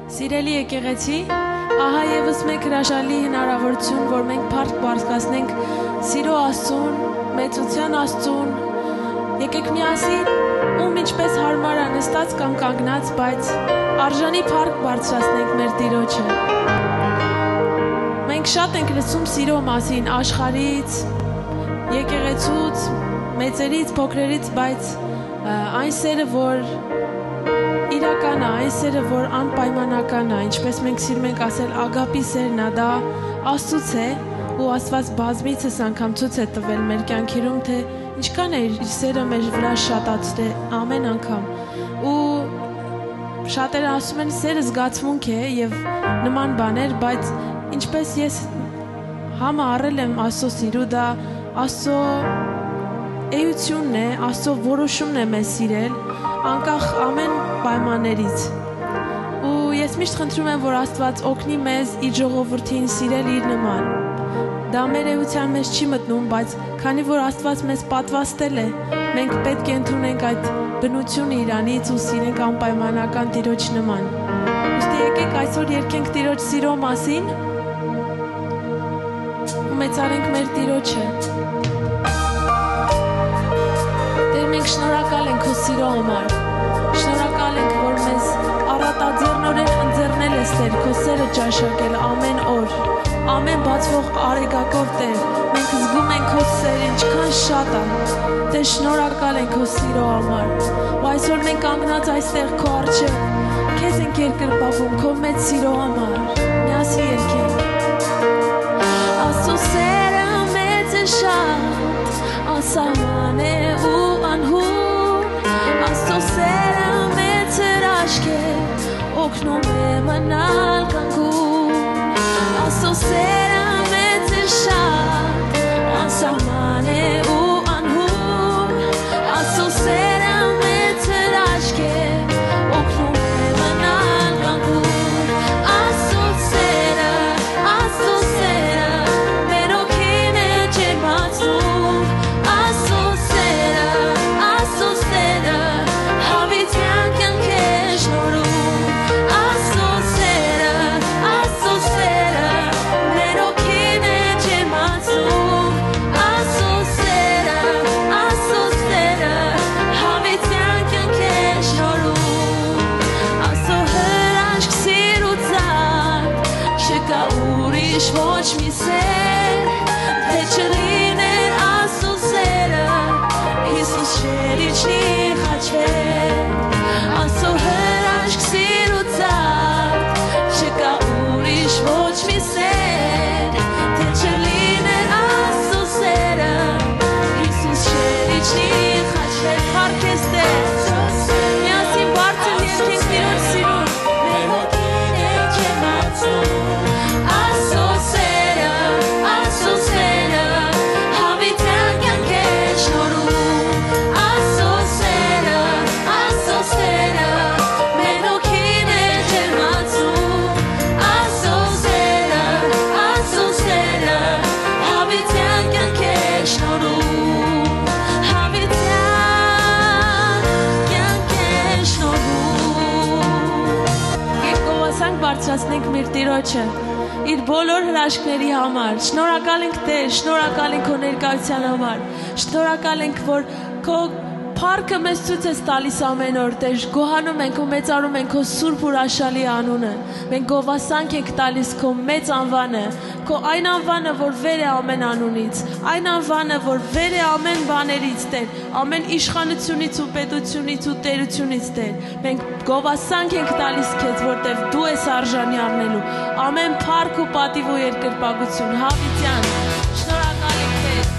Սիրելի եկեղեցի, ահա եւս մեկ հրաշալի հնարավորություն, որ մենք փառք բարձրացնենք սիրո Աստծուն, մեծության Աստծուն։ Եկեք միասին, ում ինչպես հարմար է նստած կամ կանգնած, բայց արժանի փառք բարձրացնենք մեր Տիրոջը։ Մենք շատ ենք լսում սիրո մասին աշխարհից, եկեղեցուց, մեծերից, փոքրերից, բայց այն սերը, որ իրական է, այն սերը, որ անպայմանական է, ինչպես մենք սիրում ենք ասել, ագապի սերն է, դա Աստծուց է, ու Աստված բազմիցս անգամ ցույց է տվել մեր կյանքերում, թե ինչքան է իր սերը մեր վրա շատացել ամեն անգամ։ Ու շատերը ասում են, սերը զգացմունք է եւ նման բաներ, բայց ինչպես ես համը առել եմ Աստծո սիրու, դա Աստծո էությունն է, Աստծո որոշումն է մեզ սիրել, անկախ ամեն պայմաններից։ Ու ես միշտ խնդրում եմ, որ Աստված օգնի մեզ իր ժողովրդին սիրել իր նման։ Դա մեր էության մեջ չի մտնում, բայց քանի որ Աստված մեզ պատվաստել է, մենք պետք է ընդունենք այդ բնությունը Իրանից ու սիրենք անպայմանական Տիրոջ նման։ Ուստի եկեք այսօր երգենք Տիրոջ սիրո մասին ու մեծարենք մեր Տիրոջը։ Մենք շնորհակալ ենք քո սիրո համար։ Շնորհակալ ենք, որ մեզ առատաձեռնորեն ընձեռնել ես Տեր, քո սերը ճաշակել ամեն օր, ամեն բացվող արեգակով Տեր։ Մենք զգում ենք քո սերը ինչքան շատ է։ Տեր, շնորհակալ ենք քո սիրո համար։ Ու այսօր մենք կանգնած այստեղ քո առջև քեզ ենք երկրպագում քո մեծ սիրո համար։ Միասին երգենք։ Աստծո սերը մեծ է շատ, անսահման է ու Աստծո սերը մեծ հրաշք է, օգնում է մնալ կանգուն։ Աստծո սերը մեծ է շատ, անսահման է ու անհուն։ Աստծո սերը մեծ հրաշք է, օգնում է մնալ կանգուն։ Աստծո սերը մեր օգին է ջերմացնում։ Աստծո սերը ոչ մի սեր, թե չլիներ Աստծո սերը, Հիսուս չէր իջնի խաչվեր, Աստծո հրաշք սիրուցակ, չկա ուրիշ ոչ մի սեր, թե չլիներ Աստծո սերը, Հիսուս չէր իջնի խաչվեր, փառքես Տեր, միասին բարձր երգենք Տիրոջ սիրուն, մեր հոգին է ջերմացնում։ Բարձրացնենք մեր Տիրոջը իր բոլոր հրաշքների համար։ Շնորհակալ ենք Տեր, շնորհակալ ենք քո ներկայության համար։ Շնորհակալ ենք, որ քո փառքը մեզ ցույց ես տալիս ամեն օր, Տեր, գոհանում ենք ու մեծարում ենք քո սուրբ ու հրաշալի անունը։ Մենք գովասանք ենք տալիս քո մեծ անվանը, քո այն անվանը, որ վեր է ամեն անունից, այն անվանը, որ վեր է ամեն բաներից, Տեր, ամեն իշխանությունից ու պետությունից ու տերությունից, Տեր։ Մենք գովասանք ենք տալիս քեզ, որտեղ դու ես արժանի առնելու ամեն փառք ու պատիվ ու երկրպագություն։ Հավիտյան, շնորհակալ ենք Տեր։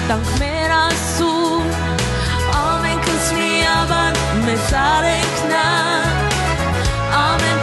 Տանք մեր Աստծուն, ամենքս միաբան մեծարենք նա, ամեն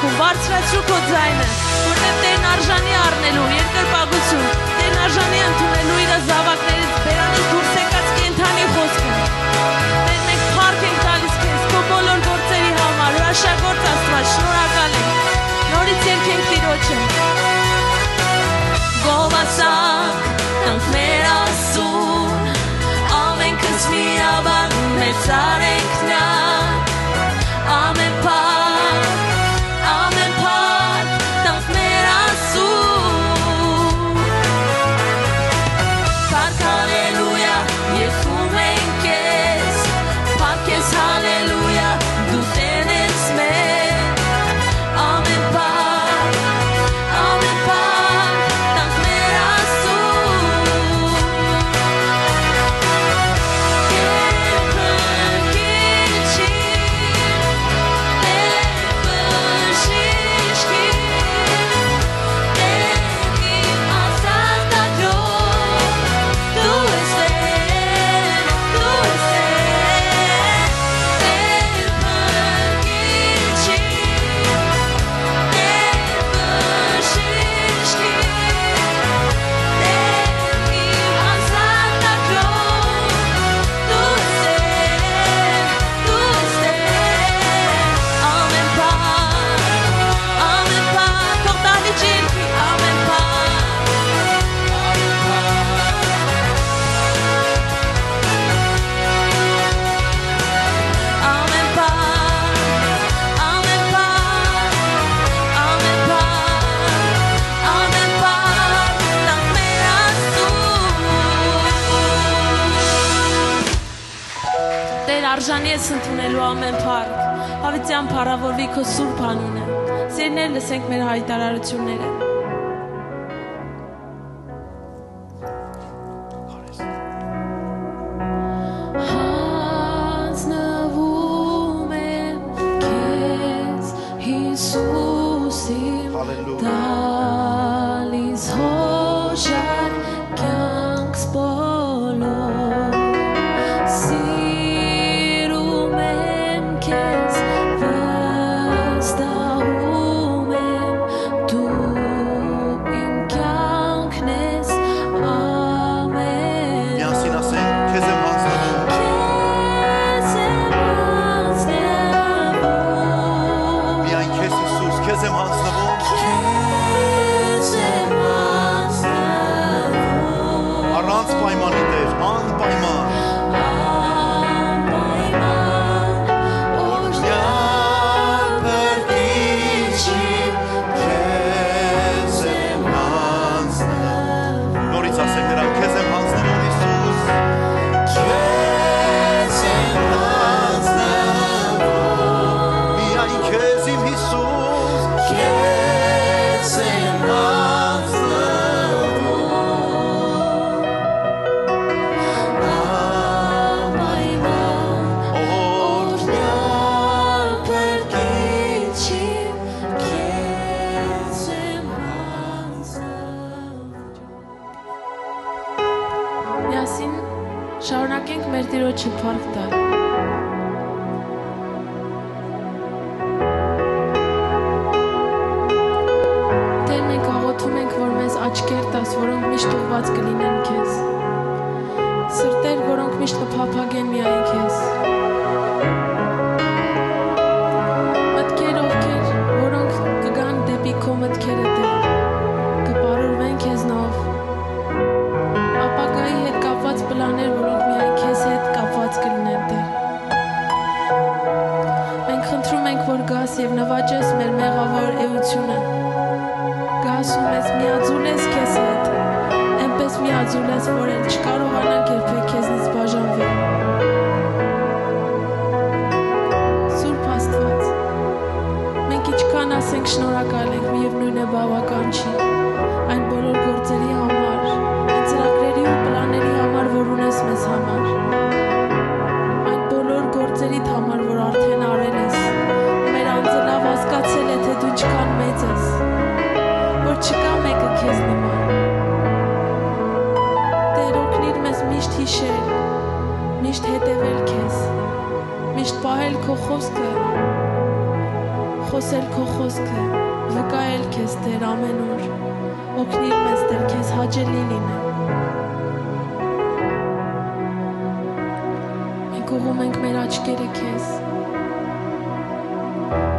կյանքում, բարձրացրու քո ձայնը, որտեղ Տերն արժանի առնելու երկրպագություն, Տերն արժանի ընդունելու իր զավակներից բերանից դուրս եկած կենդանի խոսքը։ Տեր, մենք փառք ենք տալիս քեզ քո բոլոր գործերի համար, հրաշագործ Աստված, շնորհակալ ենք։ Նորից երգենք Տիրոջը։ Գովասանք, տանք մեր Աստծուն, ամենքս միաբան մեծարենք Նրան, ամեն փառք, տանք մեր Աստծուն։ Փառք հալելույա, երգում ենք քեզ, փառք քեզ հալելույա, դու Տեր ես մեր, ամեն փառք, տանք մեր Աստծուն։ Արժանի ես ընդունելու ամեն փառք, հավիտյան փառավորվի քո սուրբ անունը։ Սիրներ, լսենք մեր հայտարարությունները։ Հանձնվում եմ քեզ, Հիսուս իմ, տալիս հոշար կյանքս բոլոր։ Շարունակենք մեր Տիրոջը փառք տալ։ Տեր, մենք աղոթում ենք, որ մեզ աչքեր տաս, որոնք միշտ ուղղված կլինեն քեզ։ Սրտեր, որոնք միշտ կփափագեն միայն քեզ։ Մտքեր, որոնք կգան դեպի քո մտքերը, Տեր, կպարուրվեն քեզնով։ Ապագայի հետ կապված պլաններ, որոնք միայն քեզ հետ կապված կլինեն, Տեր։ Մենք խնդրում ենք, որ գաս և նվաճես մեր մեղավոր էությունը։ Գաս ու մեզ միաձուլես քեզ հետ, այնպես միաձուլես, որ էլ չկարողանանք երբեք քեզնից բաժանվել։ Սուրբ Աստված, մենք ինչքան ասենք շնորհակալ ենք, միևնույն է բավական չի, այն բոլոր գործերի համար, այն ծրագրերի ու պլանների համար, որ ունես մեզ համար, այն բոլոր գործերիդ համար, որ արդեն արել ես, մեր անձը լավ հասկացել է, թե դու ինչքան մեծ ես, որ չկա մեկը քեզ նման։ Տեր, օգնիր մեզ միշտ հիշել, միշտ հետևել քեզ, միշտ պահել քո խոսքը խոսել քո խոսքը, վկայել քեզ Տեր ամեն օր, օգնիր մեզ Տեր քեզ հաճելի լինել։ Մենք ուղղում ենք մեր աչքերը քեզ,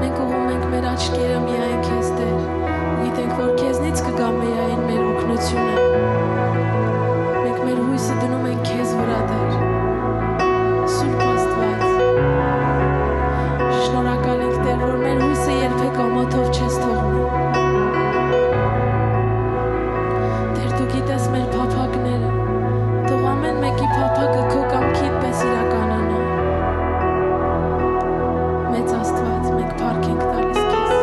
մենք ուղղում ենք մեր աչքերը միայն քեզ Տեր, գիտենք, որ քեզնից կգա միայն մեր օգնությունը, մենք մեր հույսը դնում ենք քեզ վրա Տեր, Սուրբ Աստված, շնորհակալ ենք Տեր, որ մեր հույսը երբեք ամոթով չես թողնի, Տեր դու գիտես մեր փափագները, թող ամեն մեկի փափագը քո կամքիդ պես իրականանա, մեծ Աստված, մենք փառք ենք տալիս քեզ,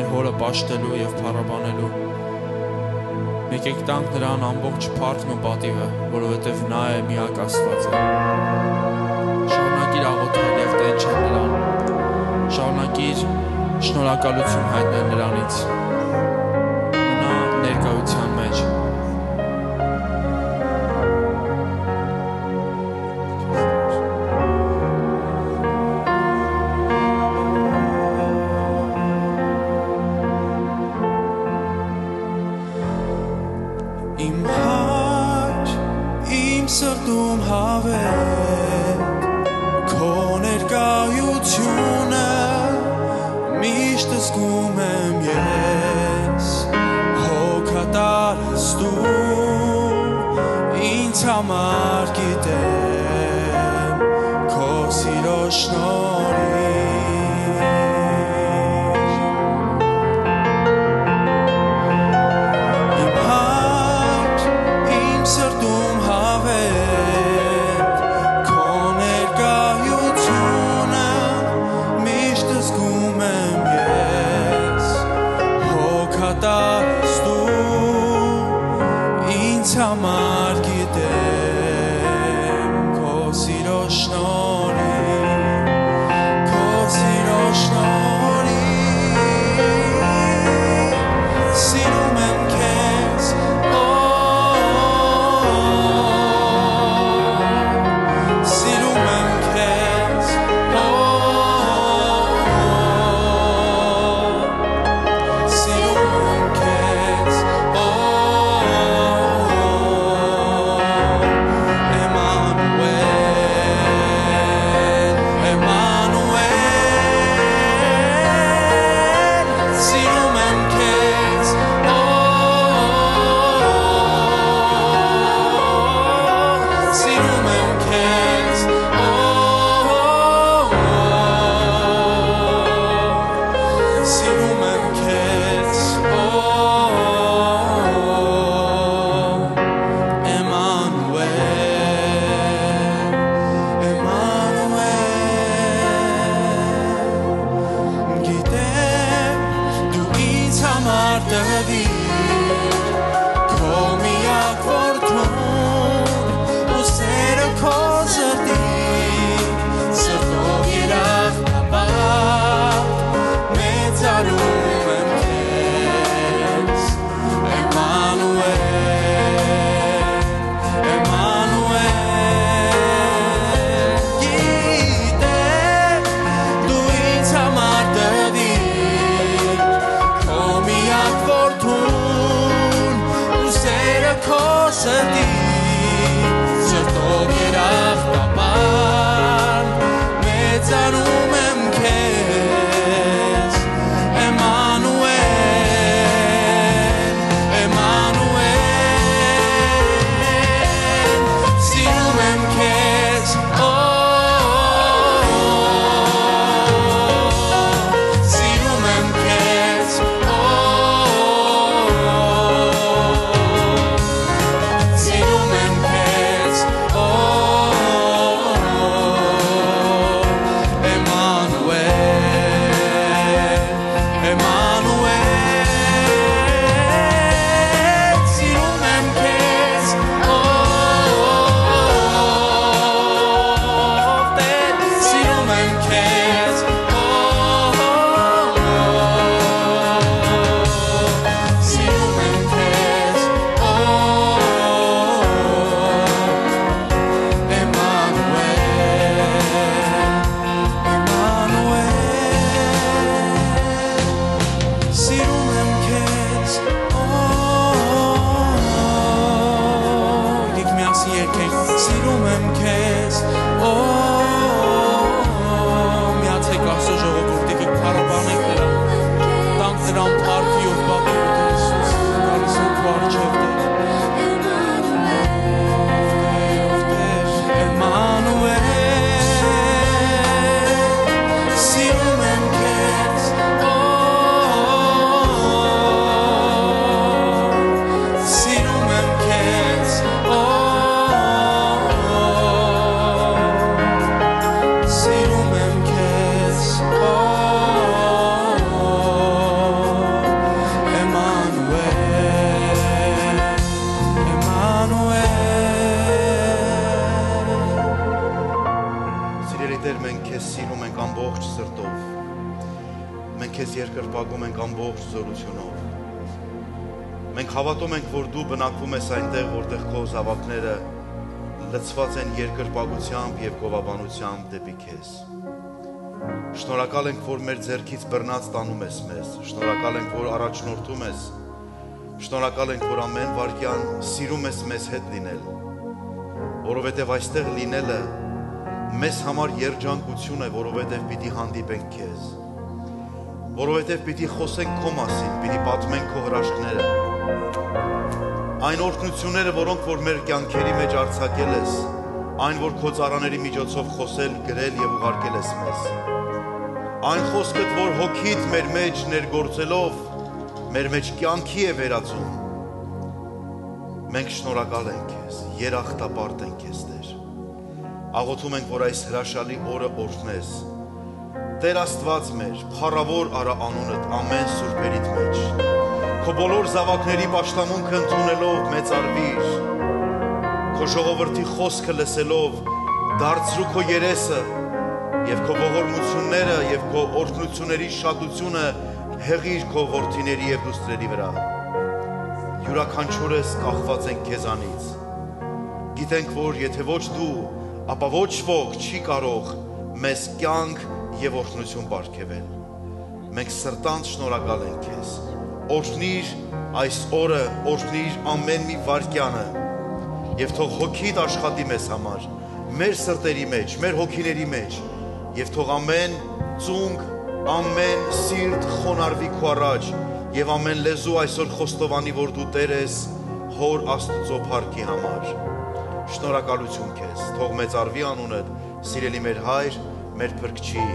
մեր հորը պաշտելու եւ փառաբանելու։ Եկեք տանք նրան ամբողջ փառքն ու պատիվը, որովհետեւ նա է միակ Աստվածը։ Շարունակիր աղոթել եւ տենչել նրան։ Շարունակիր շնորհակալություն հայտնել նրանից։ Մնա ներկայության մեջ։ Սրտում հավետ քո ներկայությունը միշտ զգում եմ ես հոգատար ես դու ինձ համար գիտեմ քո սիրո շնորհիվ իմ հայր իմ սրտում համար գիտեմ քո սիրո շնորհիվ քո սիրո շնորհիվ սիրում եմ քեզ սիրում եմ քեզ սիրում եմ քեզ երկրպագում ենք ամբողջ զորությունով։ Մենք հավատում ենք, որ դու բնակվում ես այնտեղ, որտեղ քո զավակները լցված են երկրպագությամբ եւ գովաբանությամբ դեպի քեզ։ Շնորհակալ ենք, որ մեր ձեռքից բռնած տանում ես մեզ։ Շնորհակալ ենք, որ առաջնորդում ես։ Շնորհակալ ենք, որ ամեն վարքյան սիրում ես մեզ հետ լինել, որովհետև այստեղ լինելը մեզ համար երջանկություն է, որովհետև պիտի հանդիպենք քեզ, որովհետև պիտի խոսենք քո մասին, պիտի պատմենք քո հրաշքները, այն օրհնությունները, որոնք որ մեր կյանքերի մեջ արձակել ես, այն որ քո ծառաների միջոցով խոսել, գրել եւ ուղարկել ես մեզ, այն խոսքդ, որ հոգիդ մեր մեջ ներգործելով մեր մեջ կյանքի է վերածում։ Մենք շնորհակալ ենք քեզ, երախտապարտ ենք քեզ, Տեր։ Աղոթում ենք, որ այս հրաշալի օրը օրհնես։ Տեր Աստված մեր, փառավոր արա անունդ ամեն սուրբերիդ մեջ։ Քո բոլոր զավակների պաշտամունքը ընդունելով մեծարվիր։ Քո ժողովրդի խոսքը լսելով դարձրու քո երեսը եւ քո ողորմությունները եւ քո օրհնությունների շատությունը հեղիր քո որդիների եւ դուստրերի վրա։ Յուրաքանչյուրս կախված ենք քեզանից։ Գիտենք, որ եթե ոչ դու, ապա ոչ ոք չի կարող մեզ կյանք եւ օրհնություն պարգևել։ Մենք սրտանց շնորհակալ ենք քեզ։ Օրհնիր այս օրը, օրհնիր ամեն մի վայրկյանը եւ թող հոգիդ աշխատի մեզ համար, մեր սրտերի մեջ, մեր հոգիների մեջ եւ թող ամեն ծունկ ամեն սիրտ խոնարհվի քո առաջ եւ ամեն լեզու այսօր խոստովանի, որ դու Տեր ես Հոր Աստծո փառքի համար։ Շնորհակալություն քեզ։ Թող մեծարվի անունդ, սիրելի մեր Հայր, մեր Փրկչի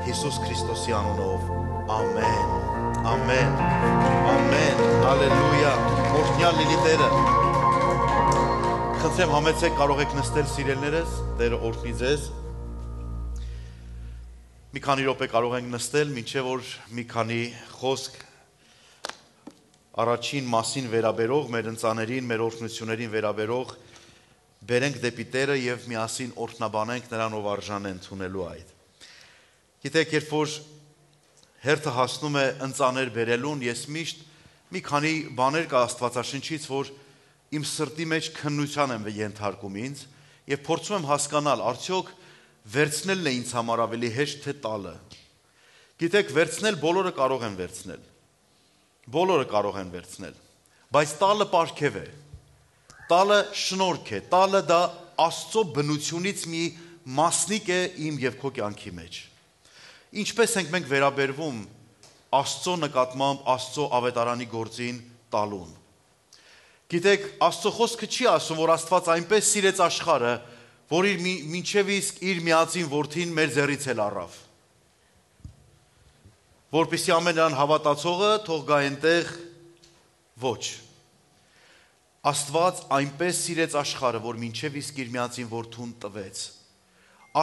Հիսուս Քրիստոսի անունով։ Ամեն։ Ամեն։ Ամեն։ Հալելույա։ Օրհնյալ լինի Տերը։ Խնդրեմ, համեցեք, կարող եք նստել, սիրելիներս, Տերը օրհնի ձեզ։ Մի քանի րոպե կարող ենք նստել, մինչև որ մի քանի խոսք առաջին մասին վերաբերող, մեր ընծաներին, մեր օրհնություններին վերաբերող բերենք դեպի Տերը եւ միասին օրհնաբանենք նրան, ով արժան է ընդունելու այդ։ Գիտեք, երբ որ հերթը հասնում է ընծաներ բերելուն, ես միշտ մի քանի բաներ կա Աստվածաշնչից, որ իմ սրտի մեջ քննության եմ ենթարկում ինձ եւ փորձում եմ հասկանալ, արդյոք վերցնելն է ինձ համար ավելի հեշտ, թե տալը։ Գիտեք, վերցնել բոլորը կարող են վերցնել։ Բոլորը կարող են վերցնել, բայց տալը պարգև է։ Տալը շնորհք է, տալը դա Աստծո բնությունից մի մասնիկ է իմ եւ քո կյանքի մեջ։ Ինչպես ենք մենք վերաբերվում Աստծո նկատմամբ Աստծո ավետարանի գործին տալուն։ Գիտեք, Աստծո խոսքը չի ասում, որ Աստված այնպես սիրեց աշխարհը, որ իր մինչև իսկ իր միածին որդին մեր ձեռից էլ առավ։ Որպեսզի ամեն նրան հավատացողը թող գա այնտեղ, ոչ։ Աստված այնպես սիրեց աշխարհը, որ մինչև իսկ իր միածին որդուն տվեց։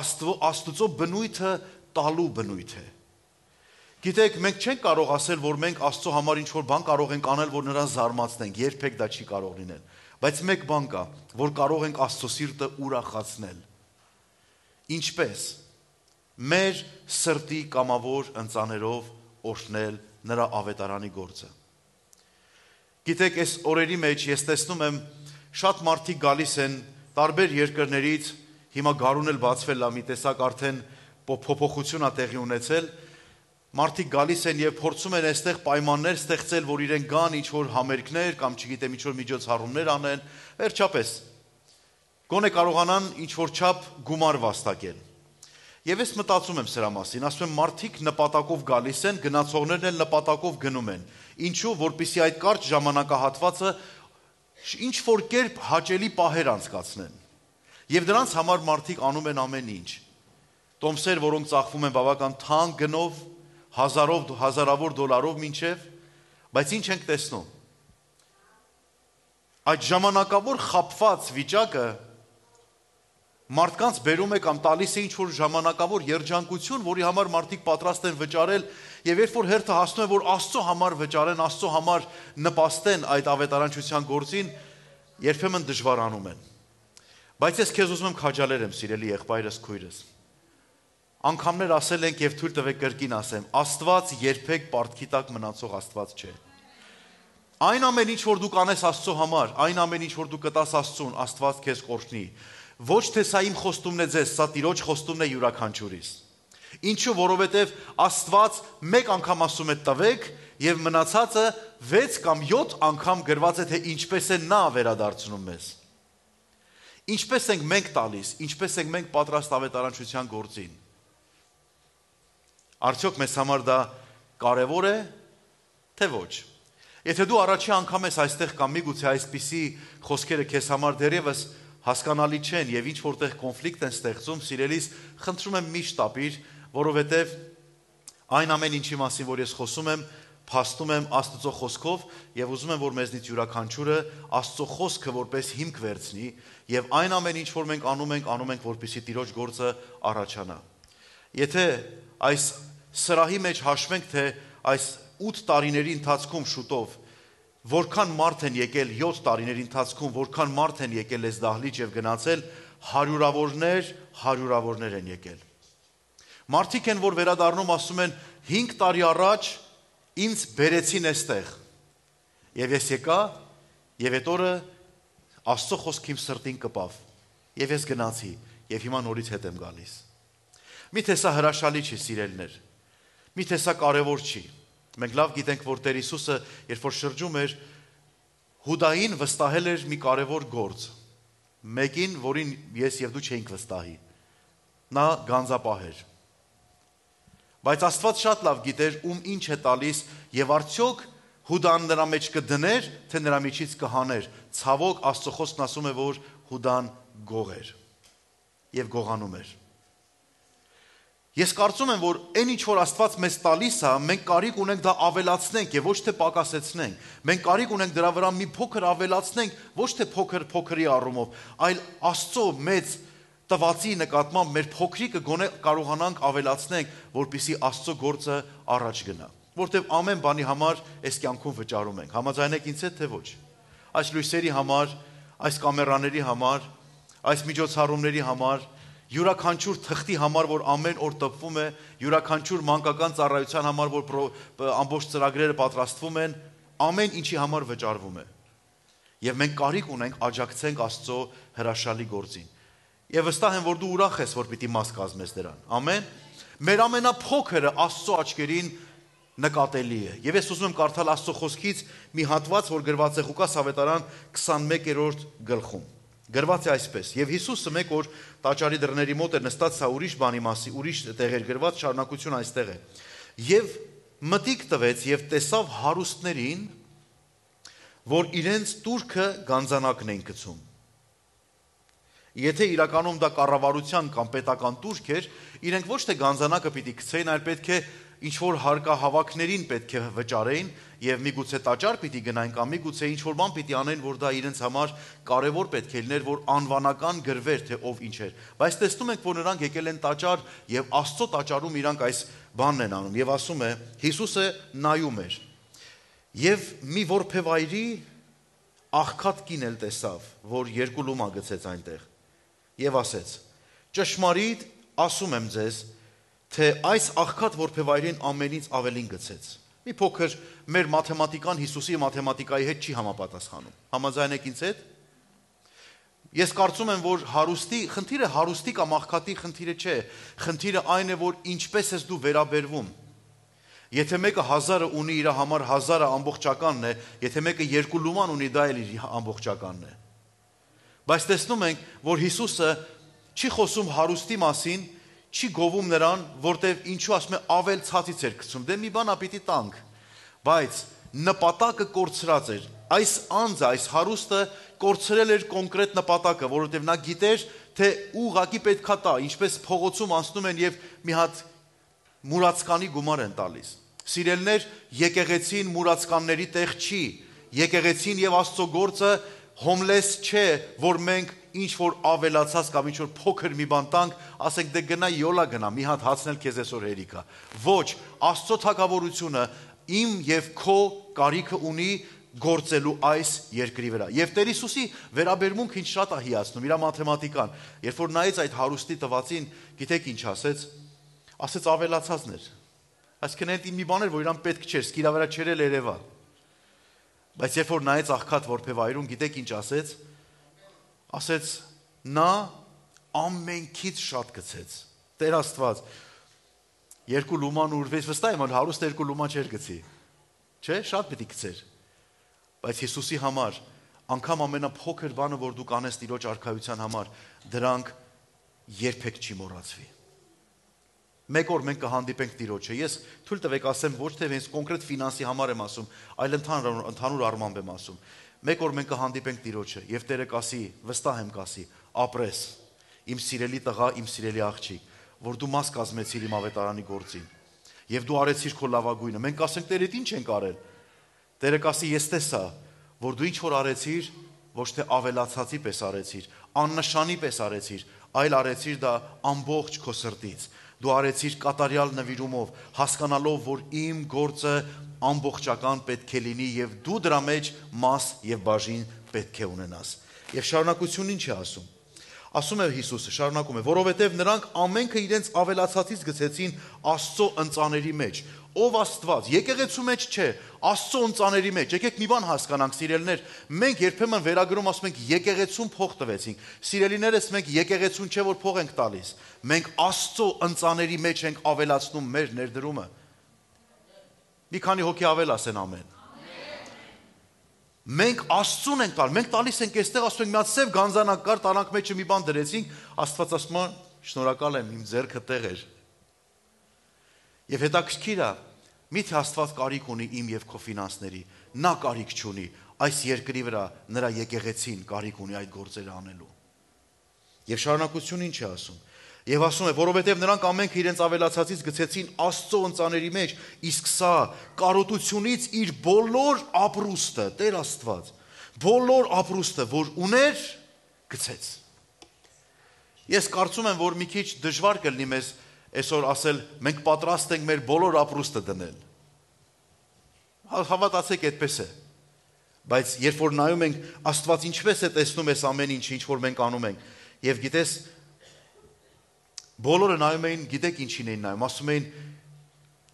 Աստծո բնույթը տալու բնույթ է։ Գիտեք, մենք չենք կարող ասել, որ մենք Աստծո համար ինչ-որ բան կարող ենք անել, որ նրան զարմացնենք, երբեք դա չի կարող լինել։ Բայց մեկ բան կա, որ կարող ենք Աստծո սիրտը ուրախացնել։ Ինչպես մեր սրտի կամավոր ընծաներով օրհնել նրա ավետարանի գործը։ Գիտեք, այս օրերի մեջ ես տեսնում եմ շատ մարդիկ գալիս են տարբեր երկրներից, հիմա գարուն էլ բացվել է, մի տեսակ արդեն փոփոխություն է տեղի ունեցել։ Մարդիկ գալիս են եւ փորձում են այստեղ պայմաններ ստեղծել, որ իրենք գան ինչ-որ համերգներ կամ չգիտեմ ինչ-որ միջոցառումներ անեն, վերջապես գոնե կարողանան ինչ-որ չափ գումար վաստակել։ Եվ ես մտածում եմ սրա մասին, ասում եմ մարդիկ նպատակով գալիս են, գնացողներն էլ նպատակով գնում են։ Ինչու, որպեսզի այդ կարճ ժամանակահատվածը ինչ-որ կերպ հաճելի պահեր անցկացնեն։ Եվ դրանց համար մարդիկ անում են ամեն ինչ։ Տոմսեր, որոնք ծախվում են բավական թանկ գնով, հազարավոր դոլարով մինչև, բայց ինչ ենք տեսնում։ Այդ ժամանակավոր խապված վիճակը մարդկանց բերում է կամ տալիս է ինչ-որ ժամանակավոր երջանկություն, որի համար մարդիկ պատրաստ են վճարել, եւ երբ որ հերթը հասնում է, որ Աստծո համար վճարեն, Աստծո համար նպաստեն այդ ավետարանչության գործին, երբեմն դժվարանում են։ Բայց ես քեզ ուզում եմ քաջալերեմ, սիրելի եղբայրս, քույրս։ անգամներ ասել ենք եւ թույլ տվեք կրկին ասեմ, Աստված երբեք պարտքի տակ մնացող Աստված չէ։ Այն ամեն ինչ որ դու կանես Աստծո համար, այն ամեն ինչ որ դու կտաս Աստծուն, Աստված քեզ կօրհնի։ Ոչ թե սա իմ խոստումն է ձեզ, սա Տիրոջ խոստումն է յուրաքանչյուրիս։ Ինչու, որովհետև Աստված մեկ անգամ ասում է տվեք եւ մնացածը 6 կամ 7 անգամ գրված է թե ինչպես է նա վերադարձնում մեզ։ Ինչպես ենք մենք տալիս, ինչպես ենք մենք պատրաստ ավետարանչության գործին։ Արդյոք մեզ համար դա կարևոր է, թե ոչ։ Եթե դու առաջի անգամ ես այստեղ կամ միգուցե այսպիսի խոսքերը քեզ համար դեռևս հասկանալի չեն եւ ինչ որտեղ կոնֆլիկտ են ստեղծում, սիրելիս, խնդրում եմ միշտ ապիր, որովհետեւ այն ամեն ինչի մասին, որ ես խոսում եմ, փաստում եմ Աստծո խոսքով եւ ուզում եմ, որ մեզնից յուրաքանչյուրը Աստծո խոսքը որպես հիմք վերցնի եւ այն ամեն ինչ, որ մենք անում ենք, որպեսզի Տիրոջ գործը առաջանա։ Եթե այս սրահի մեջ հաշվենք, թե այս 8 տարիների ընթացքում շուտով որքան մարդ են եկել 7 տարիների ընթացքում, որքան մարդ են եկել այս դահլիճ եւ գնացել, հարյուրավորներ են եկել։ Մարդիկ են, որ վերադառնում ասում են 5 տարի առաջ ինձ բերեցին այստեղ։ Եվ ես եկա, եւ այդ օրը Աստծո խոսքը իմ սրտին կպավ։ Եվ ես գնացի, եւ հիմա նորից հետ եմ գալիս։ Միթե սա հրաշալի չի, սիրելիներ։ Միթե սա կարևոր չի։ Մենք լավ գիտենք, որ Տեր Հիսուսը, երբ որ շրջում էր, Հուդային վստահել էր մի կարևոր գործ։ Մեկին, որին ես եւ դու չէինք վստահի։ Նա գանձապահ էր։ Բայց Աստված շատ լավ գիտեր, ում ինչ է տալիս եւ արդյոք Հուդան նրա մեջ կդներ, թե նրա միջից կհաներ։ Ցավոք Աստծո խոսքն ասում է, որ Հուդան գող էր եւ գողանում էր։ Ես կարծում եմ, որ այն ինչ որ Աստված մեզ տալիս է, մենք կարիք ունենք դա ավելացնենք եւ ոչ թե պակասեցնենք։ Մենք կարիք ունենք դրա վրա մի փոքր ավելացնենք, ոչ թե փոքրի առումով, այլ Աստծո մեծ տվածի նկատմամբ մեր փոքրիկը գոնե կարողանանք ավելացնենք, որպեսզի Աստծո գործը առաջ գնա։ Որտեւ ամեն բանի համար այս կյանքում վճարում ենք։ Համաձայնեք ինձ հետ, թե ոչ։ Այս լույսերի համար, այս կամերաների համար, այս միջոցառումների համար, յուրաքանչյուր թղթի համար, որ ամեն օր տպվում է, յուրաքանչյուր մանկական ծառայության համար, որ ամբողջ ծրագրերը պատրաստվում են, ամեն ինչի համար վճարվում է։ Եվ մենք կարիք ունենք աջակցենք Աստծո հրաշալի գործին։ Եվ վստահ եմ, որ դու ուրախ ես, որ պիտի մաս կազմես դրան։ Ամեն։ Մեր ամենափոքրը Աստծո աչքերին նկատելի է։ Եվ ես ուզում եմ կարդալ Աստծո խոսքից մի հատված, որ գրված է Ղուկաս ավետարան 21-րդ գլխում։ Գրված է այսպես. Եվ Հիսուսը մեկ օր տաճարի դռների մոտ էր նստած, սա ուրիշ բանի մասի, ուրիշ տեղեր գրված, շարունակություն այստեղ է։ Եվ մտիկ տվեց եւ տեսավ հարուստներին, որ իրենց տուրքը գանձանակն էին գցում։ Եթե իրականում դա կառավարության կամ պետական տուրք էր, իրենք ոչ թե գանձանակը պիտի գցեին, այլ պետք է ինչ որ հարկահավաքներին պետք է վճարեին եւ միգուցե տաճար պիտի գնային կամ միգուցե ինչ որ բան պիտի անեն, որ դա իրենց համար կարեւոր պետք է լիներ, որ անվանական գրվեր, թե ով ինչ էր։ Բայց տեսնում ենք, որ նրանք եկել են տաճար եւ Աստծո տաճարում իրանք այս բանն են անում եւ ասում է Հիսուսը նայում էր եւ մի որբևայրի աղքատ կին էլ տեսավ, որ 2 լումա գցեց այնտեղ եւ ասեց. ճշմարիտ ասում եմ ձեզ, թե այս աղքատ որբևայրին ամենից ավելին գցեց։ Մի փոքր մեր մաթեմատիկան Հիսուսի մաթեմատիկայի հետ չի համապատասխանում։ Համաձայնեք ինձ հետ։ Ես կարծում եմ, որ խնդիրը հարուստի կամ աղքատի խնդիրը չէ։ Խնդիրը այն է, որ ինչպես ես դու վերաբերվում։ Եթե մեկը 1000-ը ունի, իր համար 1000-ը ամբողջականն է, եթե մեկը 2 լուման ունի, դա էլ իր ամբողջականն է։ Բայց տեսնում ենք, որ Հիսուսը չի խոսում հարուստի մասին, չի գովում նրան, որտեվ ինչու ասում է ավել ցածից էր գցում։ Դե մի բան ապիտի տանք, բայց նպատակը կորցրած էր։ Այս անձը, այս հարուստը կորցրել էր կոնկրետ նպատակը, որովհետև նա գիտեր, թե ուղղակի պետքա տա, ինչպես փողոցում անցնում են եւ մի հատ մուրացկանի գումար են տալիս։ Սիրելներ, եկեղեցին մուրացկանների տեղ չի։ Եկեղեցին եւ Աստծո գործը հոմլես չէ, որ մենք ինչ որ ավելացած կամ ինչ որ փոքր մի բան տանք, ասենք դե գնա յոլա գնա, մի հատ հացնել քեզ այսօր հերիքա։ Ոչ, Աստծո թագավորությունը իմ եւ քո կարիքը ունի գործելու այս երկրի վրա։ Եվ Տեր Հիսուսի վերաբերմունքը ինչ շատ է հիացնում, իր մաթեմատիկան։ Երբ որ նայեց այդ հարուստի տվածին, գիտեք ինչ ասեց։ ասեց ավելացածներ։ Այսինքն այդ մի բան էր, որ իրան պետք չէր, սկիրա վրա չերել երևա։ Բայց երբ որ նայեց աղքատ որբևայրուն, գիտեք ինչ ասեց։ Ասեց նա ամենքից շատ գցեց։ Տեր Աստված 2 լուման ուրվեց, վստահ եմ, որ հարուստ 2 լուման չէր գցի։ Չէ, շատ պետք է գցեր։ Բայց Հիսուսի համար անգամ ամենափոքր բանը, որ դու կանես Տիրոջ արքայության համար, դրանք երբեք չի մոռացվի։ Մեկ օր մենք կհանդիպենք Տիրոջը։ Ես թույլ տվեք ասեմ, ոչ թե հենց կոնկրետ ֆինանսի համար եմ ասում, այլ ընդհանուր առմամբ եմ ասում։ Մեկ օր մենք կհանդիպենք Տիրոջը, եւ Տերը կասի, վստահ եմ կասի, ապրես, իմ սիրելի տղա, իմ սիրելի աղջիկ, որ դու մաս կազմեցիր իմ ավետարանի գործին, եւ դու արեցիր քո լավագույնը։ Մենք ասենք, Տեր, ինչ ենք արել։ Տերը կասի, ես տեսա, որ դու ինչ որ արեցիր, ոչ թե ավելացածի պես արեցիր, աննշանի պես արեցիր, այլ արեցիր դա ամբողջ քո սրտից։ Դու արեցիր կատարյալ նվիրումով, հասկանալով, որ իմ գործը ամբողջական պետք է լինի եւ դու դրա մեջ մաս եւ բաժին պետք է ունենաս։ Եվ շարունակությունն ինչ է ասում։ Ասում է Հիսուսը, շարունակում է, որովհետև նրանք ամենքը իրենց ավելացածից գցեցին Աստծո ընծաների մեջ։ Ով Աստված, եկեղեցու մեջ չէ, Աստծո ընծաների մեջ։ Եկեք մի բան հասկանանք, սիրելիներ, մենք երբեմն վերագրում ասում ենք եկեղեցուն փող տվեցինք։ Սիրելիներս, մենք եկեղեցուն չէ որ փող ենք տալիս։ Մենք Աստծո ընծաների մեջ ենք ավելացնում մեր ներդրումը։ Մի քանի հոգի ավել ասեն ամեն։ Մենք Աստծուն ենք տալ, մենք տալիս ենք այստեղ, ասում ենք մի հատ սև գանձանակար տանանք մեջը մի բան դրեցինք, Աստված ասում է, շնորհակալ եմ, իմ ձեռքը տեղ էր։ Եվ հետաքրքիր է, միթե Աստված կարիք ունի իմ եւ քո ֆինանսների, նա կարիք չունի, այս երկրի վրա նրա եկեղեցին կարիք ունի այդ գործերը անելու։ Եվ շարունակությունը ինչ է ասում։ Եվ ասում է, որովհետև նրանք ամենքը իրենց ավելացածից գցեցին Աստծո ընծաների մեջ, իսկ սա կարոտությունից իր բոլոր ապրուստը, Տեր Աստված, բոլոր ապրուստը, որ ուներ, գցեց։ Ես կարծում եմ, որ մի քիչ դժվար կլինի մեզ այսօր ասել, մենք պատրաստ ենք մեր բոլոր ապրուստը դնել։ Հավատացեք, այդպես է։ Բայց երբ որ նայում ենք, Աստված ինչպես է տեսնում այս ամեն ինչը, ինչ որ մենք անում ենք, եւ գիտես, բոլորը նայում էին, գիտեք ինչին էին նայում, ասում էին,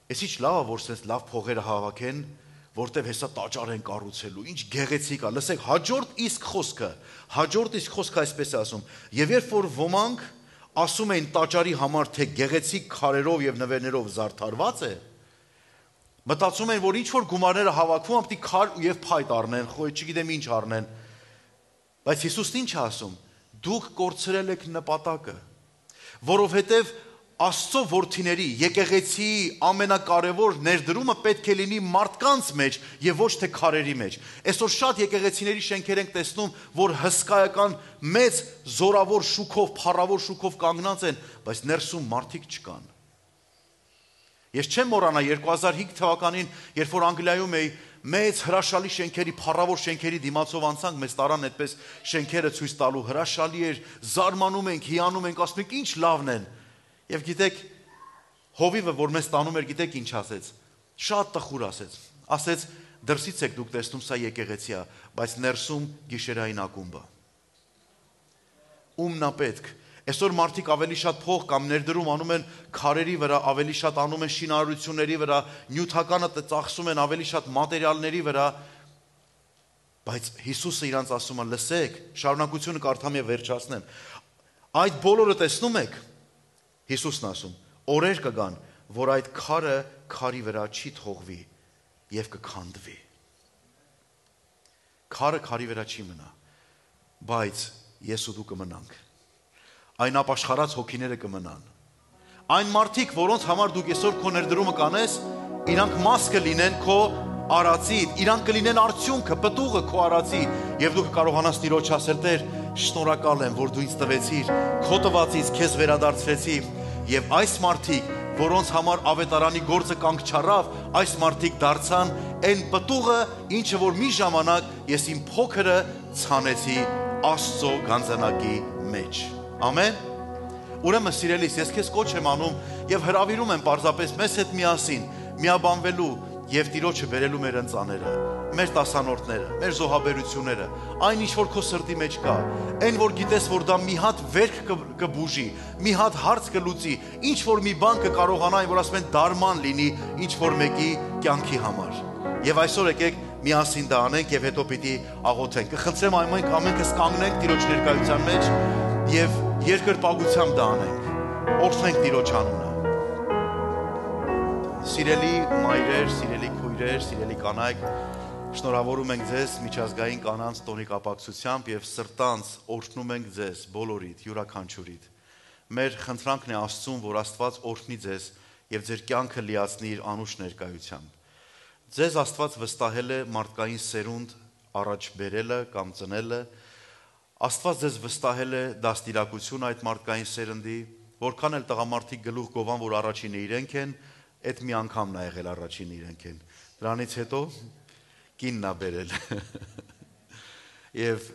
«Էս ինչ լավ է, որ sense լավ փողերը հավաքեն, որտեվ հեսա տաճար են կառուցելու, ինչ գեղեցիկ է»։ Լսեք, հաջորդ իսկ խոսքը այսպես է ասում։ Եվ երբ որ ոմանք ասում էին տաճարի համար, թե գեղեցիկ քարերով եւ նվերներով զարդարված է, մտածում են, որ ինչ որ գումարները հավաքվում, ապա քար եւ փայտ առնեն, չգիտեմ ինչ առնեն։ Բայց Հիսուսն ինչ է ասում։ Դուք կորցրել եք նպատակը, որովհետև Աստծո որդիների եկեղեցի ամենակարևոր ներդրումը պետք է լինի մարդկանց մեջ եւ ոչ թե քարերի մեջ։ Այսօր շատ եկեղեցիների շենքեր ենք տեսնում, որ հսկայական մեծ զորավոր շուքով, փառավոր շուքով կանգնած են, բայց ներսում մարդիկ չկան։ Ես չեմ մոռանա 2005 թվականին, երբ որ Անգլիայում էի, մեծ հրաշալի շենքերի, փառավոր շենքերի դիմացով անցանք, մեզ տարան այդպես շենքերը ցույց տալու, հրաշալի էր, զարմանում ենք, հիանում ենք, ասում ենք ինչ լավն են։ Եվ գիտեք, հովիվը, որ մեզ տանում էր, գիտեք ինչ ասեց։ Շատ տխուր ասեց, դրսից եք դուք տեսնում սա եկեղեցի է, բայց ներսում գիշերային ակումբ է։ Ումն է պետք։ Այսօր մարդիկ ավելի շատ փող կամ ներդրում անում են քարերի վրա, ավելի շատ անում են շինարարությունների վրա, նյութականը ծախսում են ավելի շատ մատերիալների վրա, բայց Հիսուսը իրանց ասում է, լսեք, շարունակությունը կարդամ եւ վերջացնեմ։ Այդ բոլորը տեսնում եք, Հիսուսն ասում, օրեր կգան, որ այդ քարը քարի վրա չի թողվի եւ կքանդվի։ Քարը քարի վրա չի մնա, բայց ես ու դու կմնանք։ Այն ապաշխարած հոգիները կմնան։ Այն մարդիկ, որոնց համար դուք այսօր քո ներդրումը կանես, իրանք մաս կլինեն քո արածի, իրանք կլինեն արդյունքը, պտուղը քո արածի, եւ դու կկարողանաս Տիրոջ ասել, Տեր, շնորհակալ եմ, որ դու ինձ տվեցիր, քո տվածից քեզ վերադարձրեցի, եւ այս մարդիկ, որոնց համար ավետարանի գործը կանգ չառավ, այս մարդիկ դարձան այն պտուղը, ինչը որ մի ժամանակ ես իմ փոքրը ցանեցի Աստծո գանձանակի մեջ։ Ամեն։ Ուրեմն սիրելիս, ես քեզ կոչ եմ անում եւ հրավիրում եմ պարզապես մեզ հետ միասին միաբանվելու Եվ Տիրոջը բերելու մեր ընծաները, մեր տասանորդները, մեր զոհաբերությունները, այն ինչ որ քո սրտի մեջ կա, այն որ գիտես որ դա մի հատ վերք կբուժի, մի հատ հարց կլուծի, ինչ որ մի բան կկարողանա, որ ասում են դարման լինի ինչ որ մեկի կյանքի համար։ Եվ այսօր եկեք միասին դա անենք եւ հետո պիտի աղոթենք։ Կխնդրեմ ամենքս կանգնենք Տիրոջ ներկայության մեջ եւ երկրպագությամբ դա անենք։ Օրհնենք Տիրոջ անունը։ Սիրելի մայրեր, սիրելի քույրեր, սիրելի կանայք, շնորհավորում ենք ձեզ միջազգային կանանց տոնի կապակցությամբ եւ սրտանց օրհնում ենք ձեզ բոլորիդ, յուրաքանչյուրիդ։ Մեր խնդրանքն է Աստծուն, որ Աստված օրհնի ձեզ եւ ձեր կյանքը լիացնի իր անուշ ներկայությամբ։ Ձեզ Աստված վստահել է մարդկային սերունդ առաջ բերելը կամ ծնելը։ Աստված ձեզ վստահել է դաստիարակություն այդ մարդկային սերնդի, որքան էլ տղամարդիկ գլուխ գովան, որ առաջինը իրենք են, այդ մի անգամն է եղել առաջինը իրենք են։ Դրանից հետո կինն է բերել։ Եվ